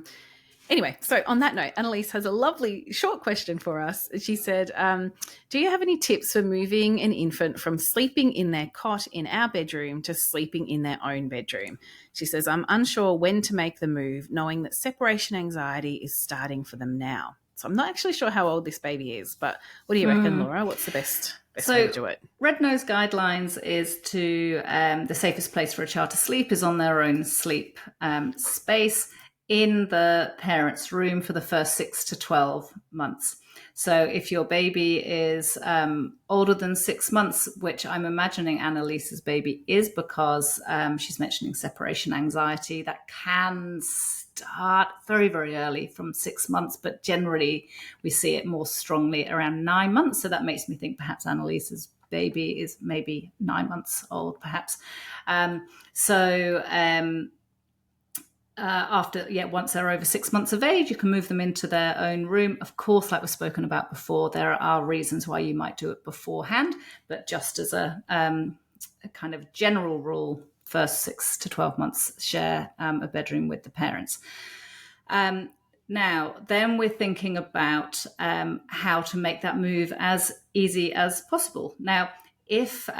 Anyway, so on that note, Annalise has a lovely short question for us. She said, do you have any tips for moving an infant from sleeping in their cot in our bedroom to sleeping in their own bedroom? She says, I'm unsure when to make the move, knowing that separation anxiety is starting for them now. So I'm not actually sure how old this baby is, but what do you reckon, Laura? What's the best way to do it? Red Nose Guidelines is to the safest place for a child to sleep is on their own sleep space in the parent's room for the first 6 to 12 months. So if your baby is older than 6 months, which I'm imagining Annalise's baby is because she's mentioning separation anxiety, that can start very, very early from 6 months, but generally we see it more strongly around 9 months. So that makes me think perhaps Annalise's baby is maybe 9 months old, perhaps. Once they're over 6 months of age, you can move them into their own room. Of course, like we've spoken about before, there are reasons why you might do it beforehand, but just as a kind of general rule, first 6 to 12 months, share a bedroom with the parents. Now, then we're thinking about how to make that move as easy as possible. Now, if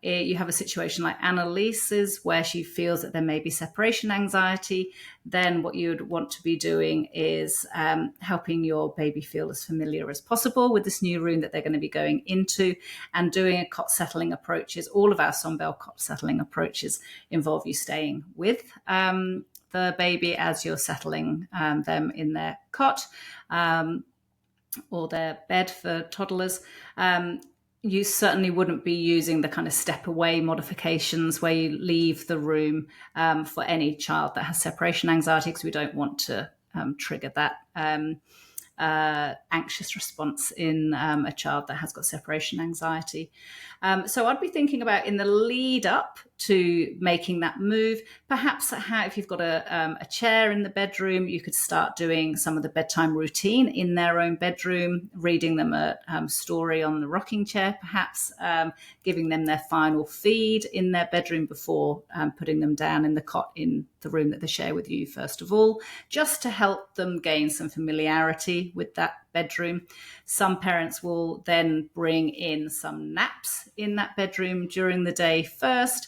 you have a situation like Annalise's where she feels that there may be separation anxiety, then what you would want to be doing is helping your baby feel as familiar as possible with this new room that they're going to be going into and doing a cot settling approaches. All of our Sonbell cot settling approaches involve you staying with the baby as you're settling them in their cot or their bed for toddlers. You certainly wouldn't be using the kind of step away modifications where you leave the room for any child that has separation anxiety, because we don't want to trigger that anxious response in a child that has got separation anxiety. So I'd be thinking about in the lead up to making that move, perhaps if you've got a chair in the bedroom, you could start doing some of the bedtime routine in their own bedroom, reading them a story on the rocking chair, perhaps giving them their final feed in their bedroom before putting them down in the cot in the room that they share with you, first of all, just to help them gain some familiarity with that bedroom. Some parents will then bring in some naps in that bedroom during the day first,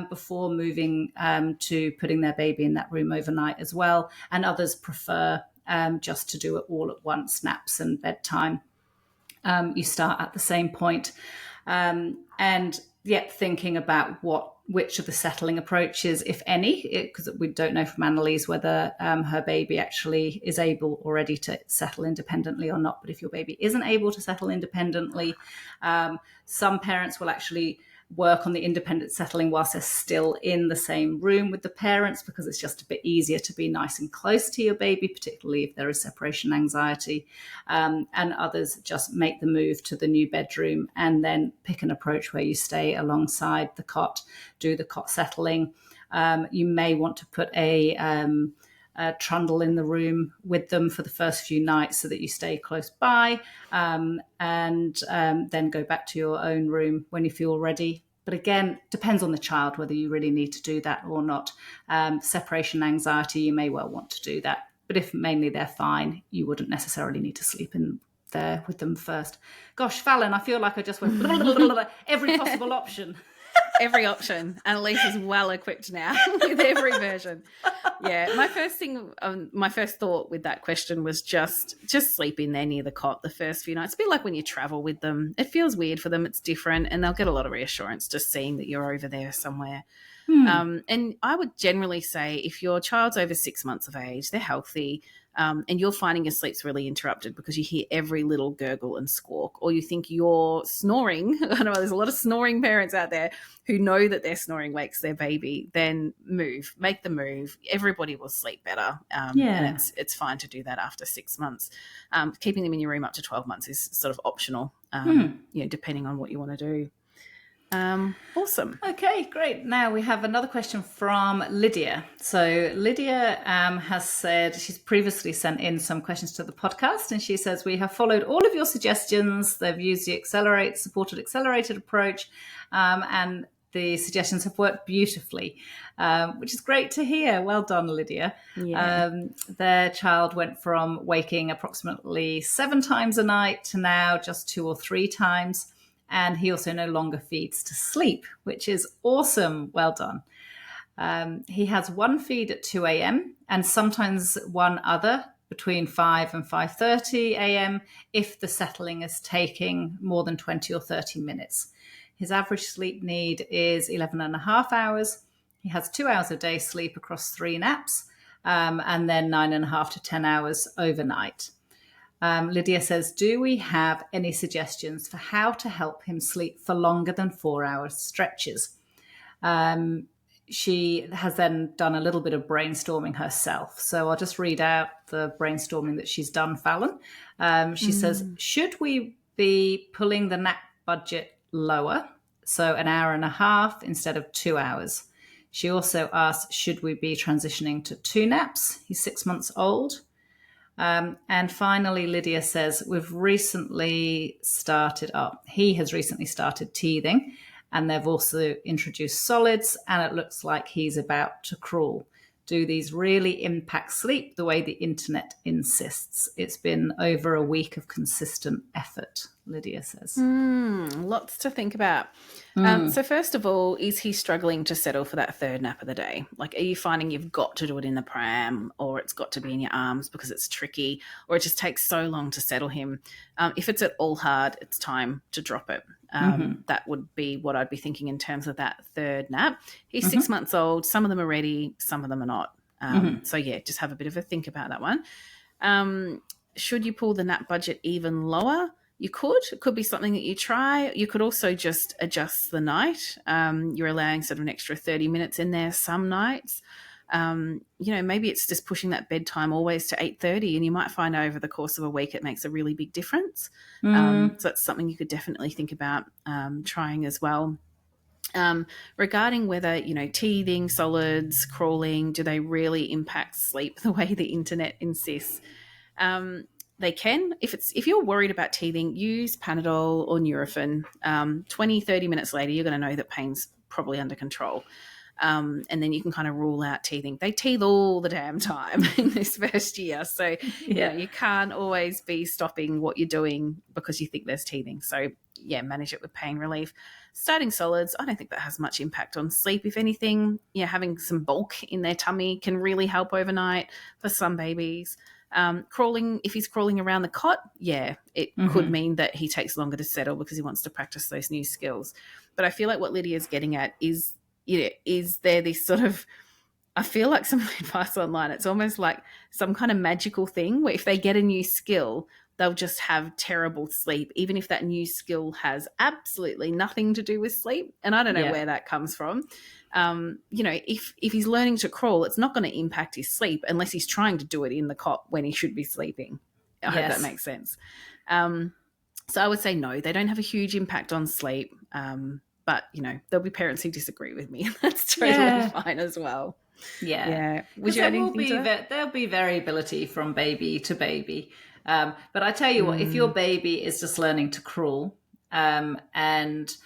before moving to putting their baby in that room overnight as well. And others prefer just to do it all at once, naps and bedtime. You start at the same point. And yet thinking about which of the settling approaches, if any, because we don't know from Annalise whether her baby actually is able already to settle independently or not. But if your baby isn't able to settle independently, some parents will actually work on the independent settling whilst they're still in the same room with the parents, because it's just a bit easier to be nice and close to your baby, particularly if there is separation anxiety. And others just make the move to the new bedroom and then pick an approach where you stay alongside the cot, do the cot settling. You may want to put a trundle in the room with them for the first few nights so that you stay close by, and then go back to your own room when you feel ready. But again, depends on the child whether you really need to do that or not. Separation anxiety, you may well want to do that. But if mainly they're fine, you wouldn't necessarily need to sleep in there with them first. Gosh, Fallon, I feel like I just went blah, blah, blah, blah, every possible option. Every option. Annalise is well equipped now with every version. Yeah, my first thought with that question was just sleep in there near the cot the first few nights. A bit like when you travel with them. It feels weird for them. It's different, and they'll get a lot of reassurance just seeing that you're over there somewhere. And I would generally say if your child's over 6 months of age, they're healthy, and you're finding your sleep's really interrupted because you hear every little gurgle and squawk, or you think you're snoring. I know there's a lot of snoring parents out there who know that their snoring wakes their baby, then make the move. Everybody will sleep better. And it's fine to do that after 6 months. Keeping them in your room up to 12 months is sort of optional, depending on what you want to do. Awesome. Okay, great. Now we have another question from Lydia. So Lydia has said she's previously sent in some questions to the podcast, and she says, we have followed all of your suggestions. They've used the supported accelerated approach, and the suggestions have worked beautifully, which is great to hear. Well done, Lydia. Yeah. Their child went from waking approximately 7 times a night to now just 2 or 3 times. And he also no longer feeds to sleep, which is awesome. Well done. He has one feed at 2 a.m. and sometimes one other between 5 and 5:30 a.m. if the settling is taking more than 20 or 30 minutes. His average sleep need is 11 and a half hours. He has 2 hours a day sleep across 3 naps, and then 9.5 to 10 hours overnight. Lydia says, do we have any suggestions for how to help him sleep for longer than 4-hour stretches? She has then done a little bit of brainstorming herself. So I'll just read out the brainstorming that she's done, Fallon. She says, should we be pulling the nap budget lower? So 1.5 hours instead of 2 hours. She also asks, should we be transitioning to 2 naps? He's 6 months old. And finally, Lydia says, he has recently started teething, and they've also introduced solids, and it looks like he's about to crawl. Do these really impact sleep the way the internet insists? It's been over a week of consistent effort, Lydia says. Lots to think about. So first of all, is he struggling to settle for that 3rd nap of the day? Like, are you finding you've got to do it in the pram, or it's got to be in your arms because it's tricky, or it just takes so long to settle him? If it's at all hard, it's time to drop it. That would be what I'd be thinking in terms of that 3rd nap. He's 6 months old. Some of them are ready, some of them are not. So yeah, just have a bit of a think about that one. Should you pull the nap budget even lower? You could. It could be something that you try. You could also just adjust the night. You're allowing sort of an extra 30 minutes in there some nights. Maybe it's just pushing that bedtime always to 8:30, and you might find over the course of a week it makes a really big difference. So that's something you could definitely think about trying as well. Regarding whether, teething, solids, crawling, do they really impact sleep the way the internet insists? They can. If you're worried about teething, use Panadol or Nurofen. 20, 30 minutes later, you're going to know that pain's probably under control. And then you can kind of rule out teething. They teeth all the damn time in this first year. So, you can't always be stopping what you're doing because you think there's teething. So, manage it with pain relief. Starting solids, I don't think that has much impact on sleep. If anything, having some bulk in their tummy can really help overnight for some babies. Crawling, if he's crawling around the cot, it could mean that he takes longer to settle because he wants to practice those new skills. But I feel like what Lydia's getting at is there this sort of, I feel like some of the advice online, it's almost like some kind of magical thing where if they get a new skill, they'll just have terrible sleep, even if that new skill has absolutely nothing to do with sleep. And I don't know where that comes from. If he's learning to crawl, it's not going to impact his sleep unless he's trying to do it in the cot when he should be sleeping. I hope that makes sense. So I would say no, they don't have a huge impact on sleep. But, there'll be parents who disagree with me. That's totally fine as well. Yeah. Would you add anything to that? There'll be variability from baby to baby. But I tell you what, if your baby is just learning to crawl and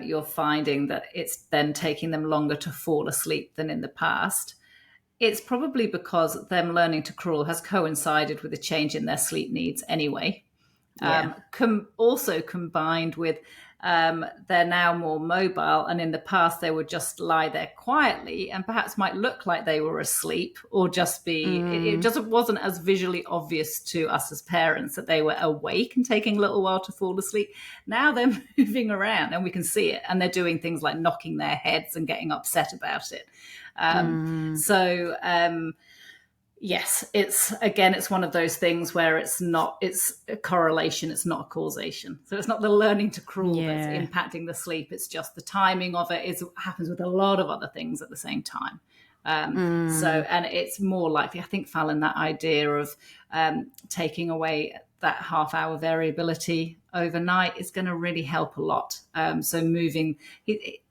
you're finding that it's then taking them longer to fall asleep than in the past, it's probably because them learning to crawl has coincided with a change in their sleep needs anyway. Also combined with they're now more mobile, and in the past they would just lie there quietly and perhaps might look like they were asleep or just be it just wasn't as visually obvious to us as parents that they were awake and taking a little while to fall asleep. Now they're moving around and we can see it, and they're doing things like knocking their heads and getting upset about it. Yes, it's one of those things where it's a correlation, it's not a causation. So it's not the learning to crawl that's impacting the sleep, it's just the timing of it happens with a lot of other things at the same time. And it's more likely, I think, Fallon, that idea of taking away that half-hour variability overnight is going to really help a lot. So moving...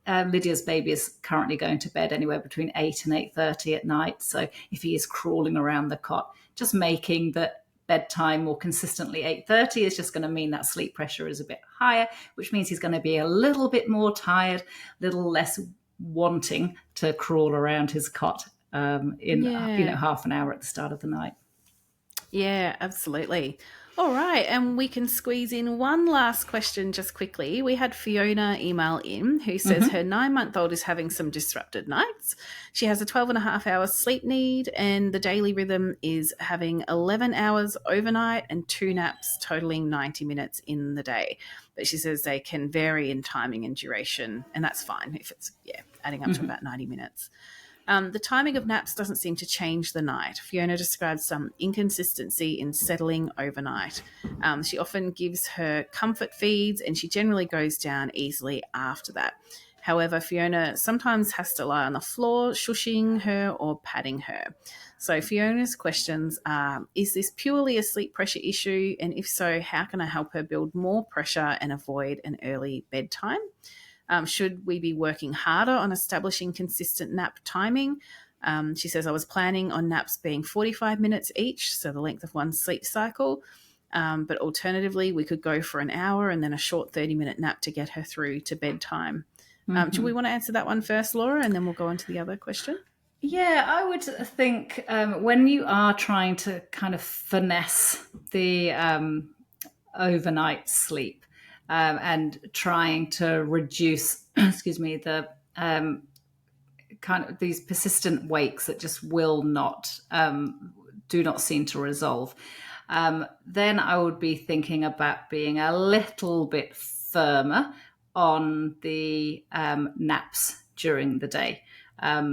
Lydia's baby is currently going to bed anywhere between 8 and 8:30 at night. So if he is crawling around the cot, just making the bedtime more consistently 8:30 is just going to mean that sleep pressure is a bit higher, which means he's going to be a little bit more tired, a little less wanting to crawl around his cot in half an hour at the start of the night. Yeah, absolutely. All right, and we can squeeze in one last question just quickly. We had Fiona email in who says her 9-month-old is having some disrupted nights. She has a 12.5-hour sleep need, and the daily rhythm is having 11 hours overnight and 2 naps totaling 90 minutes in the day. But she says they can vary in timing and duration, and that's fine if it's adding up to about 90 minutes. The timing of naps doesn't seem to change the night. Fiona describes some inconsistency in settling overnight. She often gives her comfort feeds and she generally goes down easily after that. However, Fiona sometimes has to lie on the floor, shushing her or patting her. So Fiona's questions are, is this purely a sleep pressure issue? And if so, how can I help her build more pressure and avoid an early bedtime? Should we be working harder on establishing consistent nap timing? She says, I was planning on naps being 45 minutes each, so the length of one sleep cycle. But alternatively, we could go for an hour and then a short 30-minute nap to get her through to bedtime. Do we want to answer that one first, Laura, and then we'll go on to the other question? Yeah, I would think when you are trying to kind of finesse the overnight sleep, and trying to reduce, the kind of these persistent wakes that just will not, do not seem to resolve, then I would be thinking about being a little bit firmer on the naps during the day.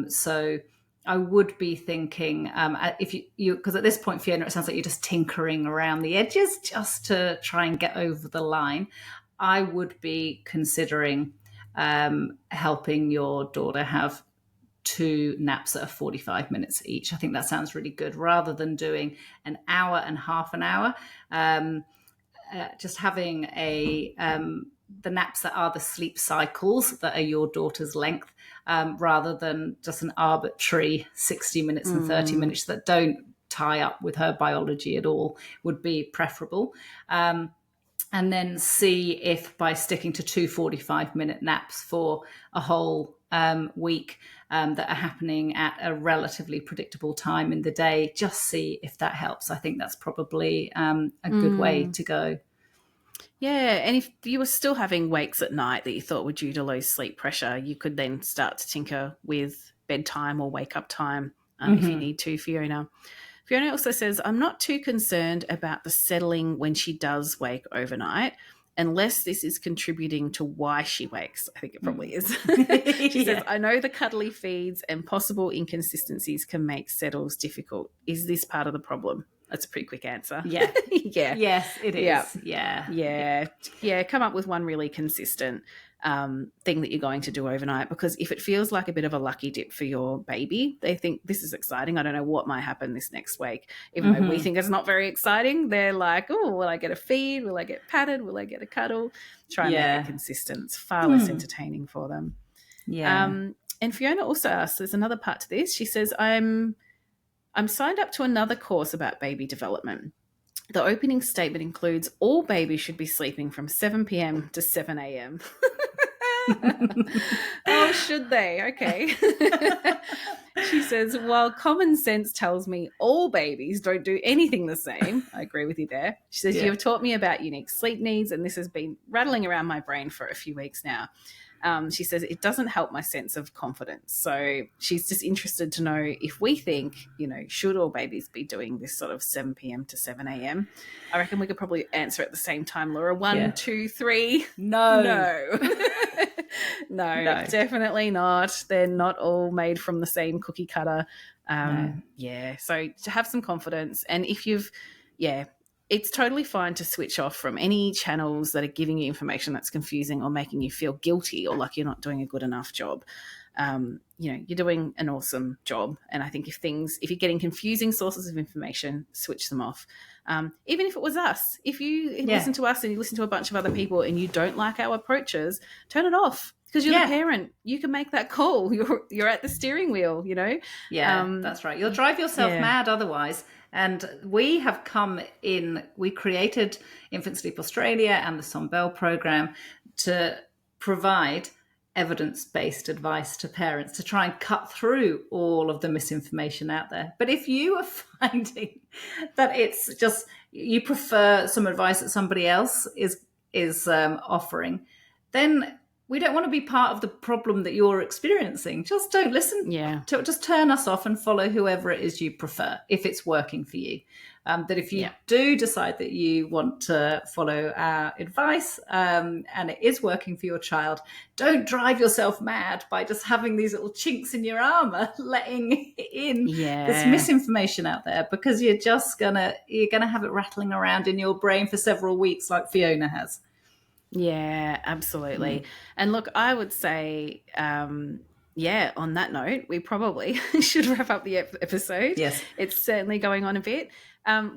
So I would be thinking, if you because at this point, Fiona, it sounds like you're just tinkering around the edges just to try and get over the line. I would be considering helping your daughter have 2 naps that are 45 minutes each. I think that sounds really good, rather than doing an hour and half an hour. Just having the naps that are the sleep cycles that are your daughter's length, rather than just an arbitrary 60 minutes and 30 minutes that don't tie up with her biology at all, would be preferable. And then see if by sticking to 2 45-minute naps for a whole week that are happening at a relatively predictable time in the day. Just see if that helps. I think that's probably a good way to go. Yeah, and if you were still having wakes at night that you thought were due to low sleep pressure, you could then start to tinker with bedtime or wake up time if you need to, Fiona. Fiona also says, I'm not too concerned about the settling when she does wake overnight, unless this is contributing to why she wakes. I think it probably is. She says, I know the cuddly feeds and possible inconsistencies can make settles difficult. Is this part of the problem? That's a pretty quick answer. Yeah. Yeah. Yes, it is. Yeah. Come up with one really consistent thing that you're going to do overnight, because if it feels like a bit of a lucky dip for your baby, they think this is exciting. I don't know what might happen this next week. Even though we think it's not very exciting, they're like, oh, will I get a feed? Will I get patted? Will I get a cuddle? Try and make it consistent. It's far less entertaining for them. Yeah. And Fiona also asks, there's another part to this. She says, I'm signed up to another course about baby development. The opening statement includes all babies should be sleeping from 7 p.m. to 7 a.m. Oh, should they? Okay. She says, while common sense tells me all babies don't do anything the same, I agree with you there. She says, you have taught me about unique sleep needs, and this has been rattling around my brain for a few weeks now. She says it doesn't help my sense of confidence. So she's just interested to know if we think, should all babies be doing this sort of 7 p.m. to 7 a.m.? I reckon we could probably answer at the same time, Laura. 1, 2, 3. No. No, definitely not. They're not all made from the same cookie cutter. No. Yeah, so to have some confidence. And if it's totally fine to switch off from any channels that are giving you information that's confusing or making you feel guilty or like you're not doing a good enough job. You're doing an awesome job. And I think if you're getting confusing sources of information, switch them off. Even if it was us, if you listen to us and you listen to a bunch of other people and you don't like our approaches, turn it off. Because you're the parent, you can make that call. You're at the steering wheel, Yeah, that's right. You'll drive yourself mad otherwise. And we created Infant Sleep Australia and the Sonbell program to provide evidence-based advice to parents to try and cut through all of the misinformation out there. But if you are finding that it's just you prefer some advice that somebody else is offering, then we don't want to be part of the problem that you're experiencing. Just don't listen. Yeah. Just turn us off and follow whoever it is you prefer, if it's working for you. That if you do decide that you want to follow our advice and it is working for your child, don't drive yourself mad by just having these little chinks in your armor, letting in this misinformation out there, because you're gonna have it rattling around in your brain for several weeks, like Fiona has. Yeah, absolutely. And look, I would say, on that note, we probably should wrap up the episode. Yes. It's certainly going on a bit.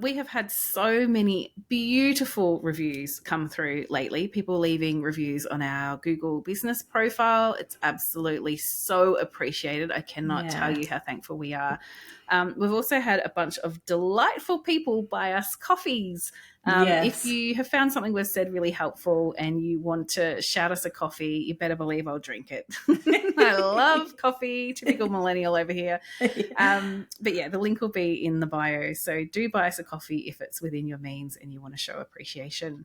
We have had so many beautiful reviews come through lately, people leaving reviews on our Google business profile. It's absolutely so appreciated. I cannot tell you how thankful we are. We've also had a bunch of delightful people buy us coffees. If you have found something we've said really helpful and you want to shout us a coffee, you better believe I'll drink it. I love coffee, typical millennial over here. But yeah, the link will be in the bio. So do buy us a coffee if it's within your means and you want to show appreciation.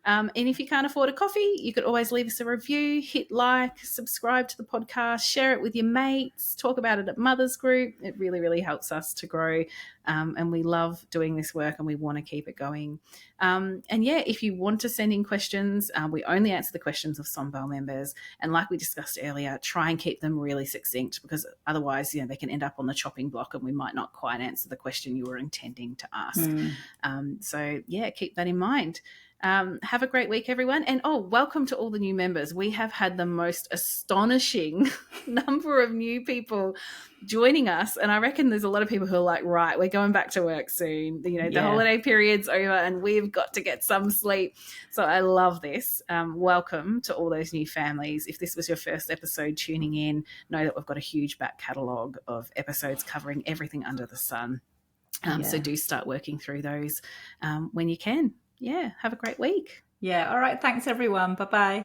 And if you can't afford a coffee, you could always leave us a review, hit like, subscribe to the podcast, share it with your mates, talk about it at Mother's Group. It really, really helps us to grow. And we love doing this work and we want to keep it going. If you want to send in questions, we only answer the questions of Sonbell members. And like we discussed earlier, try and keep them really succinct, because otherwise, they can end up on the chopping block and we might not quite answer the question you were intending to ask. Keep that in mind. Have a great week, everyone. And welcome to all the new members. We have had the most astonishing number of new people joining us. And I reckon there's a lot of people who are like, right, we're going back to work soon. The holiday period's over and we've got to get some sleep. So I love this. Welcome to all those new families. If this was your first episode tuning in, know that we've got a huge back catalogue of episodes covering everything under the sun. So do start working through those when you can. Yeah, have a great week. Yeah, all right. Thanks, everyone. Bye-bye.